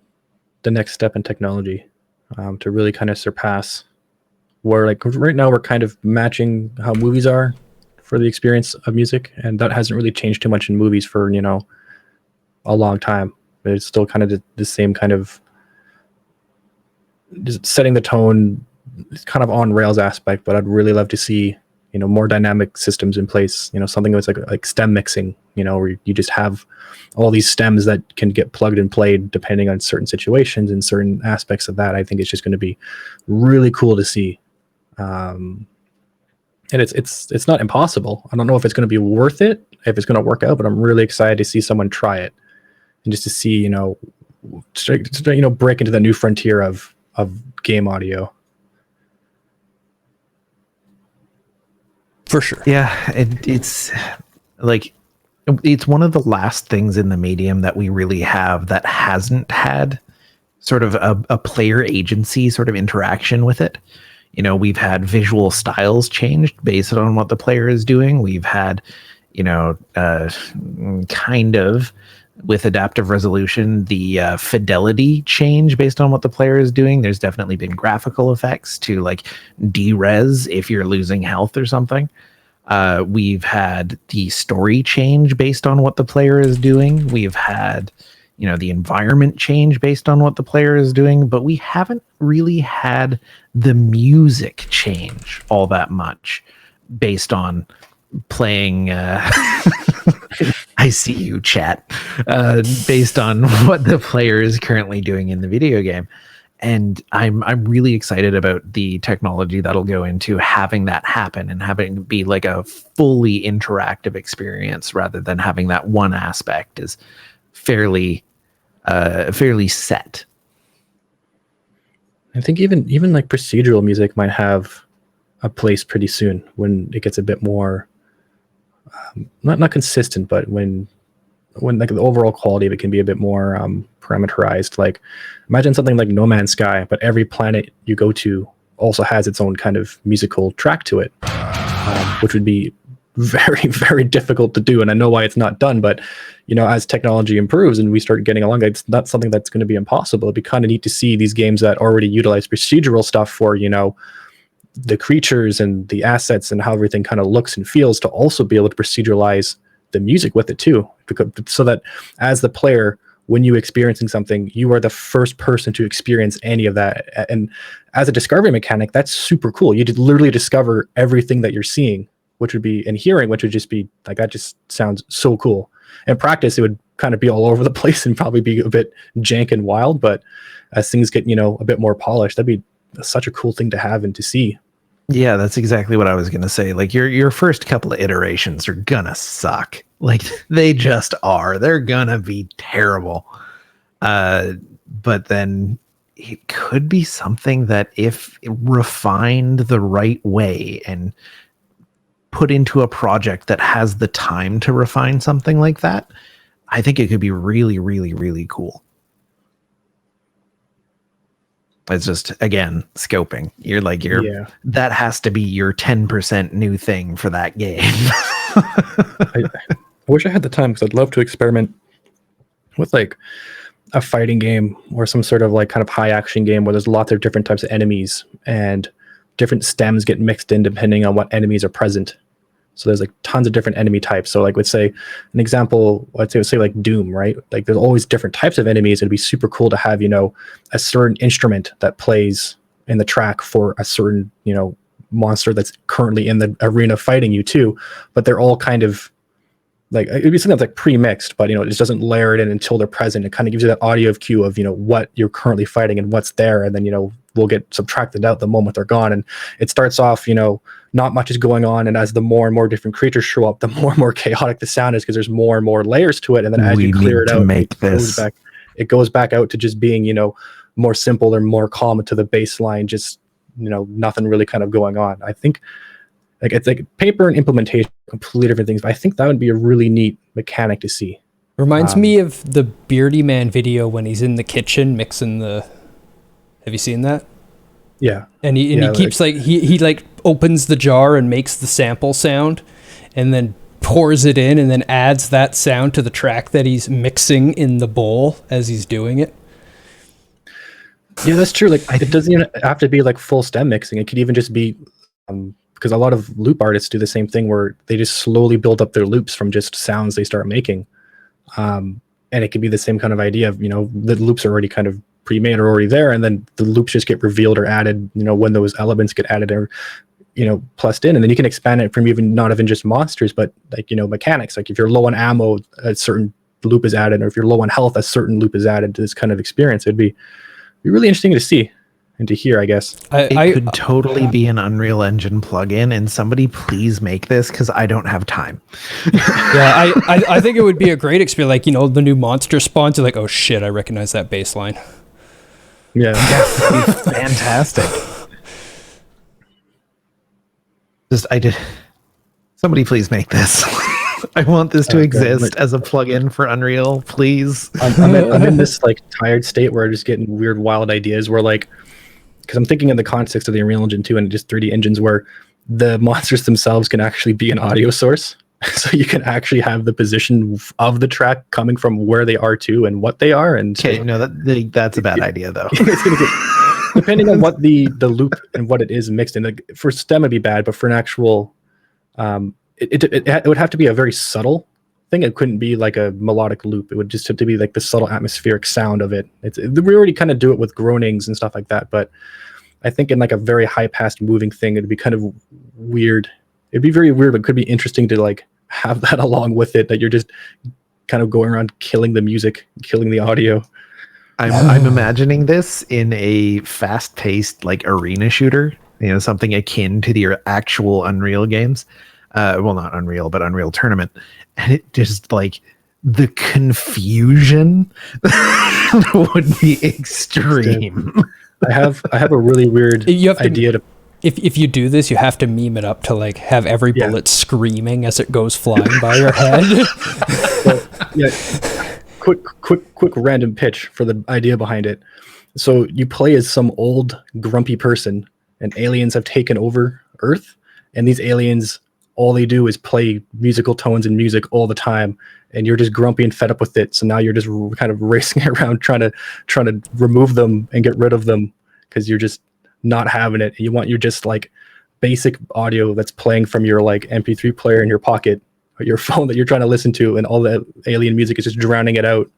the next step in technology, to really kind of surpass where, like, right now we're kind of matching how movies are for the experience of music, and that hasn't really changed too much in movies for a long time. But it's still kind of the same kind of just setting the tone, it's kind of on rails aspect. But I'd really love to see more dynamic systems in place. Something that's like stem mixing. Where you just have all these stems that can get plugged and played depending on certain situations and certain aspects of that. I think it's just going to be really cool to see. and it's not impossible. I don't know if it's going to be worth it, if it's going to work out, but I'm really excited to see someone try it, and just to see, break into the new frontier of game audio. For sure. Yeah, it's like it's one of the last things in the medium that we really have that hasn't had sort of a player agency sort of interaction with it. We've had visual styles changed based on what the player is doing. We've had, kind of with adaptive resolution, the fidelity change based on what the player is doing. There's definitely been graphical effects to like de-res if you're losing health or something. We've had the story change based on what the player is doing. We've had, the environment change based on what the player is doing, but we haven't really had the music change all that much based on playing I see you, chat, based on what the player is currently doing in the video game. And I'm really excited about the technology that'll go into having that happen and having it be like a fully interactive experience rather than having that one aspect is fairly set. I think even like procedural music might have a place pretty soon when it gets a bit more not consistent, but when like the overall quality of it can be a bit more parameterized. Like imagine something like No Man's Sky, but every planet you go to also has its own kind of musical track to it, which would be very, very difficult to do. And I know why it's not done, but as technology improves and we start getting along, it's not something that's going to be impossible. It'd be kind of neat to see these games that already utilize procedural stuff for, the creatures and the assets and how everything kind of looks and feels, to also be able to proceduralize the music with it too, so that as the player, when you experiencing something, you are the first person to experience any of that. And as a discovery mechanic, that's super cool. You did literally discover everything that you're seeing, which would be, and hearing, which would just be like, that just sounds so cool. In practice, it would kind of be all over the place and probably be a bit jank and wild, but as things get, a bit more polished, that'd be such a cool thing to have and to see. Yeah, that's exactly what I was going to say. Like your first couple of iterations are gonna suck. Like they just are. They're gonna be terrible. But then it could be something that if refined the right way and put into a project that has the time to refine something like that, I think it could be really, really, really cool. It's just, again, scoping. That has to be your 10% new thing for that game. I wish I had the time, because I'd love to experiment with like a fighting game or some sort of like kind of high action game where there's lots of different types of enemies and different stems get mixed in depending on what enemies are present. So there's like tons of different enemy types. So like, let's say an example, let's say like Doom, right? Like there's always different types of enemies. It'd be super cool to have, a certain instrument that plays in the track for a certain, monster that's currently in the arena fighting you too. But they're all kind of like, it'd be something that's like pre-mixed, but, it just doesn't layer it in until they're present. It kind of gives you that audio cue of, what you're currently fighting and what's there. And then, will get subtracted out the moment they're gone. And it starts off, not much is going on. And as the more and more different creatures show up, the more and more chaotic the sound is, because there's more and more layers to it. And then as you clear it out, it goes back out to just being, more simple or more calm to the baseline, just, nothing really kind of going on. I think like it's like paper and implementation, completely different things. But I think that would be a really neat mechanic to see. Reminds me of the Beardy Man video when he's in the kitchen mixing the... Have you seen that? Yeah. And he keeps like he like opens the jar and makes the sample sound and then pours it in and then adds that sound to the track that he's mixing in the bowl as he's doing it. Yeah, that's true. Like it doesn't even have to be like full stem mixing. It could even just be because a lot of loop artists do the same thing where they just slowly build up their loops from just sounds they start making. And it could be the same kind of idea of, the loops are already kind of pre-made or already there, and then the loops just get revealed or added, when those elements get added or, plussed in. And then you can expand it from not even just monsters, but like, mechanics. Like if you're low on ammo, a certain loop is added, or if you're low on health, a certain loop is added to this kind of experience. It'd be really interesting to see. into here, I guess. It could totally be an Unreal Engine plugin, and somebody please make this because I don't have time. Yeah, I think it would be a great experience. Like, the new monster spawns. You're like, oh shit, I recognize that bass line. Yeah. Fantastic. Somebody please make this. I want this to exist as a plugin for Unreal, please. I'm in this like tired state where I'm just getting weird, wild ideas where like, because I'm thinking in the context of the Unreal Engine 2 and just 3D engines where the monsters themselves can actually be an audio source. So you can actually have the position of the track coming from where they are to and what they are. And okay, no, that's a bad idea though. It's gonna get, depending on what the loop and what it is mixed in. Like, for STEM it'd be bad, but for an actual, it would have to be a very subtle thing. It couldn't be like a melodic loop. It would just have to be like the subtle atmospheric sound of it. We already kind of do it with groanings and stuff like that, but I think in like a very high passed moving thing, it'd be kind of weird. It'd be very weird, but it could be interesting to like have that along with it, that you're just kind of going around killing the music, killing the audio. I'm imagining this in a fast-paced like arena shooter, something akin to the actual Unreal games. Well, not Unreal, but Unreal Tournament. And it just like the confusion would be extreme. I have a really weird idea to. If you do this, you have to meme it up to like have every bullet screaming as it goes flying by your head. So, quick random pitch for the idea behind it. So you play as some old grumpy person, and aliens have taken over Earth, and these aliens, all they do is play musical tones and music all the time, and you're just grumpy and fed up with it. So now you're just kind of racing around trying to remove them and get rid of them because you're just not having it. You want your just like basic audio that's playing from your like MP3 player in your pocket or your phone that you're trying to listen to, and all the alien music is just drowning it out.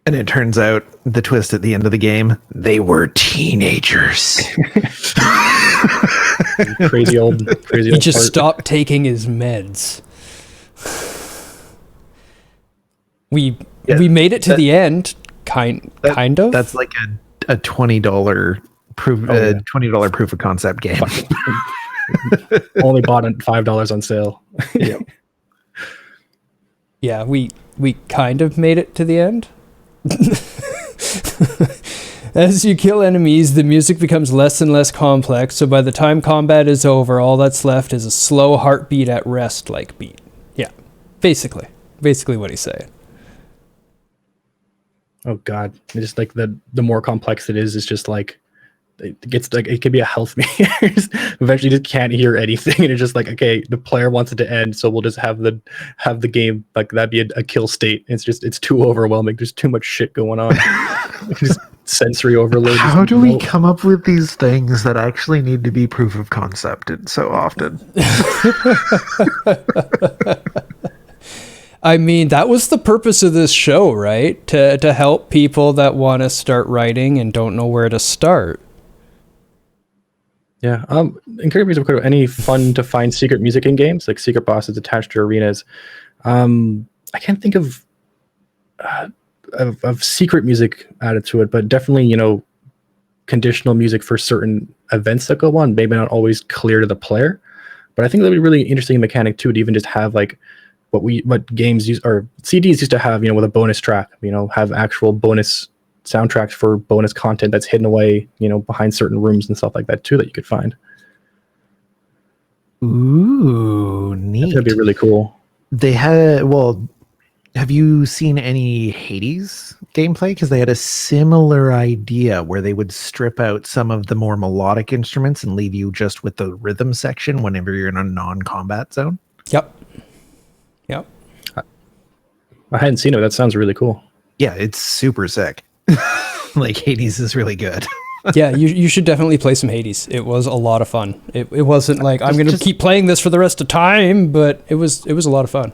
And it turns out the twist at the end of the game, they were teenagers. crazy old he just stopped taking his meds. We made it to the end, kind of. That's like a $20 $20 proof of concept game. Only bought at $5 on sale. Yeah, we kind of made it to the end. As you kill enemies, the music becomes less and less complex, so by the time combat is over, all that's left is a slow heartbeat at rest like beat. Yeah, basically what he's saying. Oh god, it's just like the more complex it is, it's just like it gets like it could be a health meter. Eventually you just can't hear anything, and it's just like, okay, the player wants it to end, so we'll just have the game like that'd be a kill state. It's too overwhelming. There's too much shit going on. Just sensory overload. How do we come up with these things that actually need to be proof of concepted so often? I mean, that was the purpose of this show, right? To help people that want to start writing and don't know where to start. Yeah. Encourage me to any fun to find secret music in games, like secret bosses attached to arenas. I can't think of secret music added to it, but definitely, conditional music for certain events that go on, maybe not always clear to the player. But I think that'd be really interesting mechanic too, to even just have like what games use, or CDs used to have, with a bonus track, have actual bonus soundtracks for bonus content that's hidden away, behind certain rooms and stuff like that too, that you could find. Ooh, neat. That'd be really cool. They had, have you seen any Hades gameplay? Because they had a similar idea where they would strip out some of the more melodic instruments and leave you just with the rhythm section whenever you're in a non-combat zone. Yep. I hadn't seen it. That sounds really cool. Yeah, it's super sick. Like, Hades is really good. Yeah, you should definitely play some Hades. It was a lot of fun. It wasn't like I'm going to keep playing this for the rest of time, but it was a lot of fun.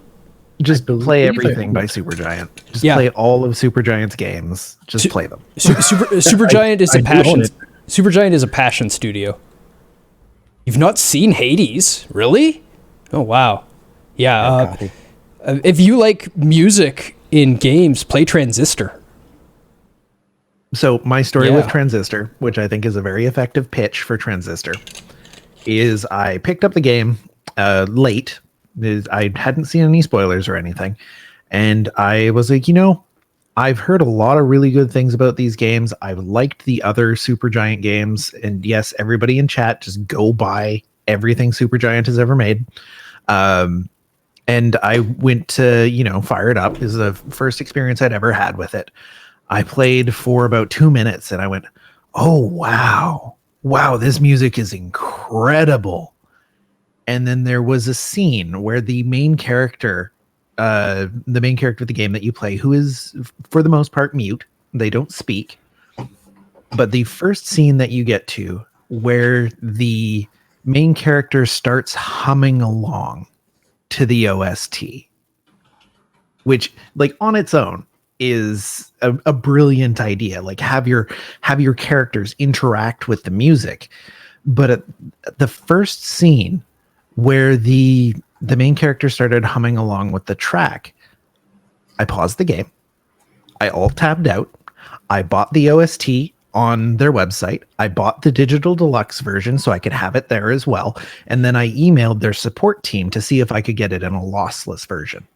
Just play everything by Supergiant. Just play all of Supergiant's games. Just play them. Supergiant is a passion. Supergiant is a passion studio. You've not seen Hades, really? Oh wow. Yeah. If you like music in games, play Transistor. So my story with Yeah. Transistor, which I think is a very effective pitch for Transistor, is I picked up the game late. I hadn't seen any spoilers or anything. And I was like, I've heard a lot of really good things about these games. I've liked the other Supergiant games. And yes, everybody in chat, just go buy everything Supergiant has ever made. And I went to, fire it up. This is the first experience I'd ever had with it. I played for about 2 minutes and I went, oh, wow. Wow, this music is incredible. And then there was a scene where the main character of the game that you play, who is for the most part mute, they don't speak. But the first scene that you get to where the main character starts humming along to the OST, which like on its own is a brilliant idea. Like have your characters interact with the music. But at the first scene where the main character started humming along with the track, I paused the game. I alt tabbed out. I bought the OST on their website. I bought the digital deluxe version so I could have it there as well. And then I emailed their support team to see if I could get it in a lossless version.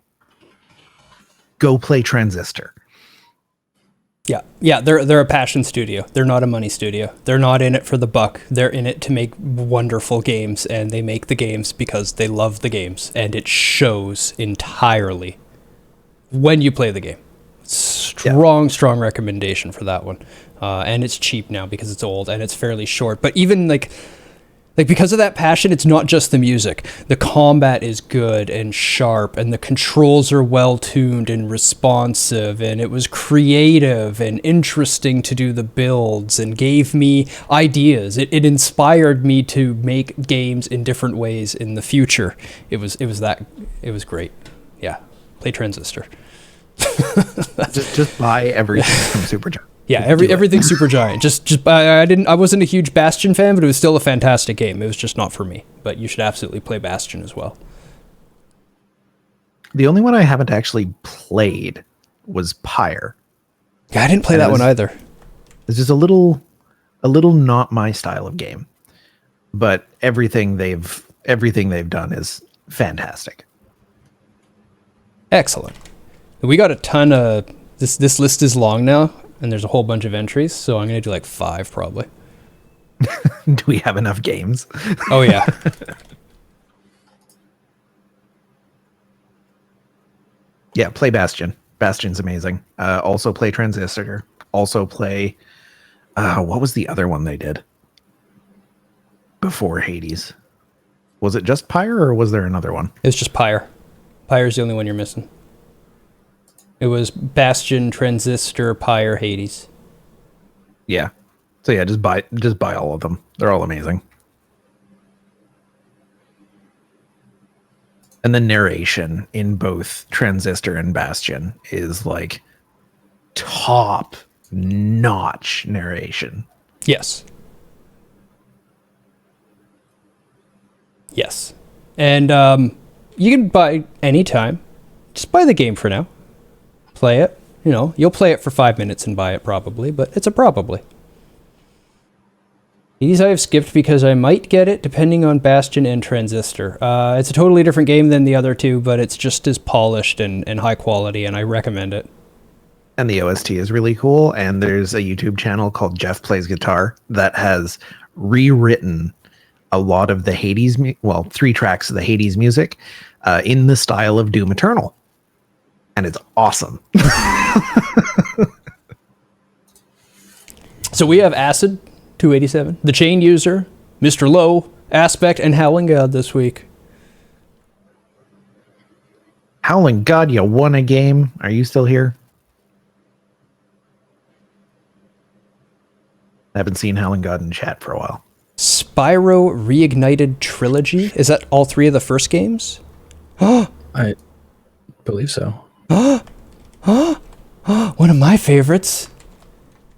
Go play Transistor. Yeah, they're a passion studio. They're not a money studio. They're not in it for the buck. They're in it to make wonderful games, and they make the games because they love the games, and it shows entirely when you play the game. Strong recommendation for that one. And it's cheap now because it's old and it's fairly short. But even like because of that passion, it's not just the music. The combat is good and sharp, and the controls are well tuned and responsive, and it was creative and interesting to do the builds and gave me ideas. It inspired me to make games in different ways in the future. It was great. Yeah, play Transistor. just buy everything from Supergiant. Yeah, everything's Supergiant. I wasn't a huge Bastion fan, but it was still a fantastic game. It was just not for me. But you should absolutely play Bastion as well. The only one I haven't actually played was Pyre. Yeah, I didn't play that one either. It's just a little not my style of game. But everything they've done is fantastic. Excellent. We got a ton of this list is long now. And there's a whole bunch of entries, so I'm going to do like 5 probably. Do we have enough games? Oh, yeah. Yeah, play Bastion. Bastion's amazing. Also play Transistor. Also play... what was the other one they did? Before Hades. Was it just Pyre, or was there another one? It's just Pyre. Pyre's the only one you're missing. It was Bastion, Transistor, Pyre, Hades. Yeah. So yeah, just buy all of them. They're all amazing. And the narration in both Transistor and Bastion is like top-notch narration. Yes. Yes. And you can buy anytime. Just buy the game for now. Play it. You'll play it for 5 minutes and buy it probably, but it's a probably. These I have skipped because I might get it depending on Bastion and Transistor. It's a totally different game than the other two, but it's just as polished and high quality, and I recommend it. And the OST is really cool, and there's a YouTube channel called Jeff Plays Guitar that has rewritten a lot of the Hades, 3 tracks of the Hades music in the style of Doom Eternal. And it's awesome. So we have Acid, 287, The Chain User, Mr. Low, Aspect, and Howling God this week. Howling God, you won a game. Are you still here? I haven't seen Howling God in chat for a while. Spyro Reignited Trilogy? Is that all 3 of the first games? I believe so. One of my favorites.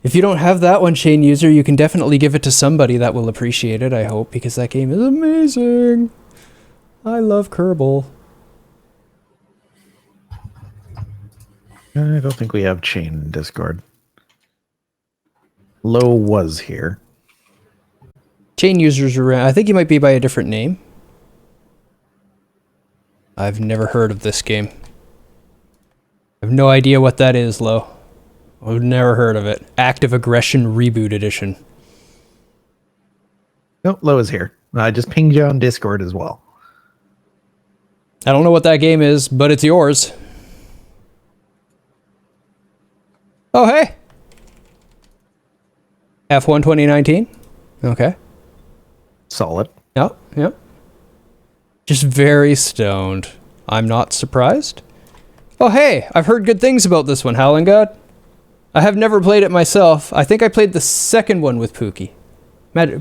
If you don't have that one, Chain User, you can definitely give it to somebody that will appreciate it, I hope, because that game is amazing. I love Kerbal. I don't think we have Chain in Discord. Low was here. Chain users around. I think he might be by a different name. I've never heard of this game. I have no idea what that is, Lo. I've never heard of it. Active Aggression Reboot Edition. Nope, Low is here. I just pinged you on Discord as well. I don't know what that game is, but it's yours. Oh, hey. F1 2019. Okay. Solid. Yep. Just very stoned. I'm not surprised. Oh, hey, I've heard good things about this one, Howling God. I have never played it myself. I think I played the second one with Pookie. I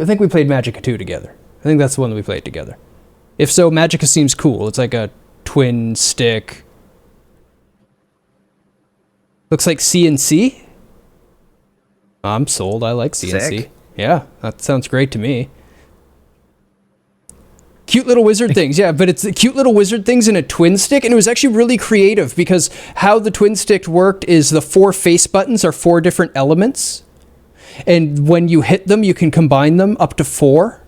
think we played Magicka 2 together. I think that's the one that we played together. If so, Magicka seems cool. It's like a twin stick. Looks like CNC. I'm sold. I like CNC. Sick. Yeah, that sounds great to me. Cute little wizard things, yeah, but it's the cute little wizard things in a twin stick, and it was actually really creative because how the twin stick worked is the 4 face buttons are 4 different elements, and when you hit them, you can combine them up to 4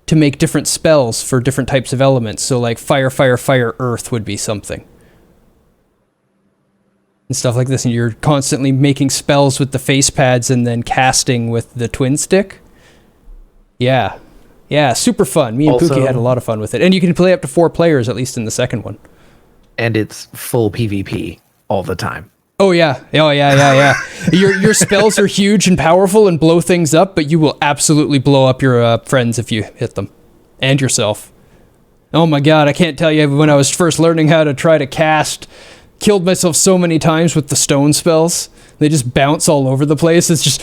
to make different spells for different types of elements. So like fire, fire, fire, earth would be something. And stuff like this, and you're constantly making spells with the face pads and then casting with the twin stick. Yeah, super fun. Me and Also, Pookie had a lot of fun with it. And you can play up to 4 players, at least in the second one. And it's full PvP all the time. Oh, yeah. Your spells are huge and powerful and blow things up, but you will absolutely blow up your friends if you hit them. And yourself. Oh my god, I can't tell you, when I was first learning how to try to cast, killed myself so many times with the stone spells. They just bounce all over the place. It's just,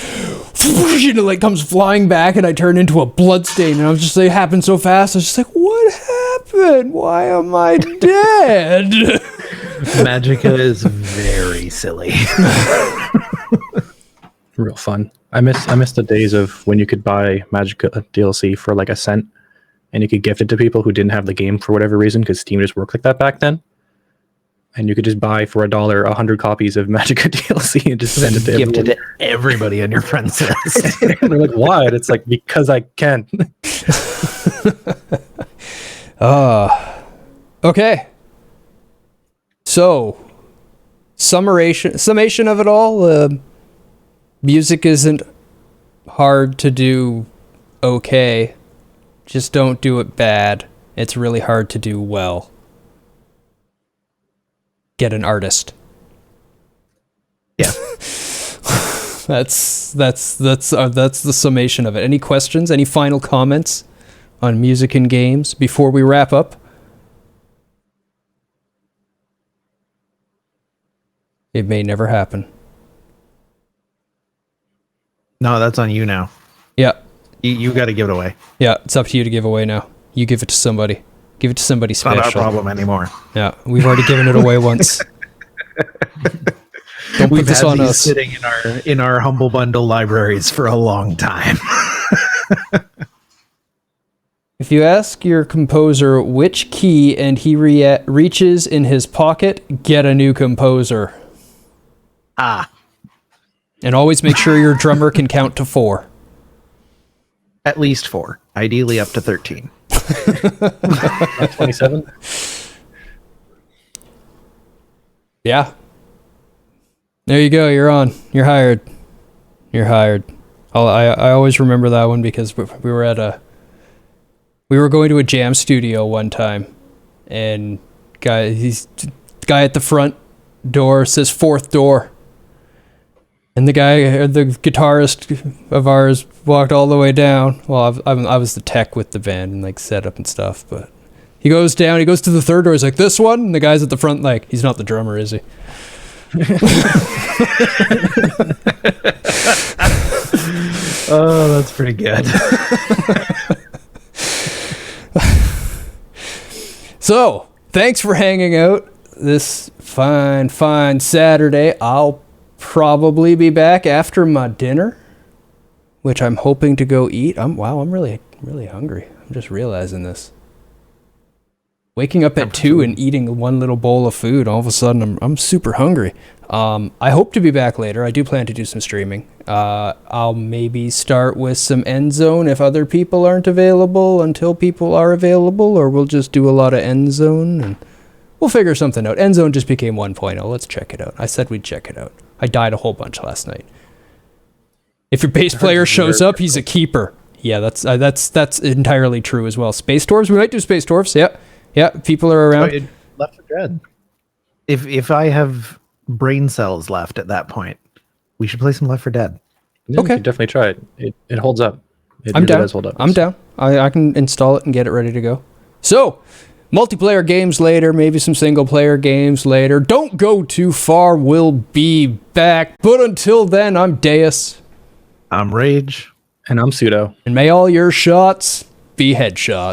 you know, like comes flying back, and I turn into a bloodstain. And I was just like, it happened so fast. I was just like, what happened? Why am I dead? Magicka is very silly. Real fun. I miss the days of when you could buy Magicka DLC for like a cent, and you could gift it to people who didn't have the game for whatever reason, because Steam just worked like that back then. And you could just buy for $1 100 copies of Magicka DLC and just send it to Gift it everyone. to everybody on your friends list. And they're like, why? And it's like, because I can. Okay. So, summation of it all. Music isn't hard to do okay. Just don't do it bad. It's really hard to do well. Get an artist. Yeah. That's the summation of it. Any questions? Any final comments on music and games before we wrap up? It may never happen. No, that's on you now. Yeah. You got to give it away. Yeah, it's up to you to give away now. You give it to somebody. Give it to somebody It's special. not our problem anymore. Yeah, we've already given it away once. Don't We've put this had on these us. sitting in our humble bundle libraries for a long time. If you ask your composer which key and he reaches in his pocket, get a new composer. Ah, And always make sure your drummer can count to 4. at least 4, ideally up to 13. 27. Yeah. There you go. You're on. You're hired. You're hired. I always remember that one because we were going to a jam studio one time, and guy at the front door says 4th door, and the guitarist of ours walked all the way down. Well, I was the tech with the band and like setup and stuff, but he goes down. He goes to the 3rd door. He's like, this one, and the guy's at the front like, he's not the drummer, is he? Oh, that's pretty good. So, thanks for hanging out this fine Saturday. I'll probably be back after my dinner, which I'm hoping to go eat. I'm really hungry. I'm just realizing this. Waking up at 2 and eating one little bowl of food, all of a sudden I'm super hungry. I hope to be back later. I do plan to do some streaming. I'll maybe start with some End Zone if other people aren't available until people are available, or we'll just do a lot of End Zone and we'll figure something out. End Zone just became 1.0. Let's check it out. I said we'd check it out. I died a whole bunch last night. If your bass player shows up, he's a keeper. Yeah, that's entirely true as well. Space Dwarves, we might do Space Dwarves. Yeah, people are around. Left 4 Dead. If I have brain cells left at that point, we should play some Left 4 Dead. Yeah, Okay. you could definitely try it. It holds up. It I'm really down. does hold up. I'm down. I can install it and get it ready to go. So, multiplayer games later, maybe some single player games later. Don't go too far. We'll be back. But until then, I'm Deus. I'm Rage. And I'm Pseudo. And may all your shots be headshots.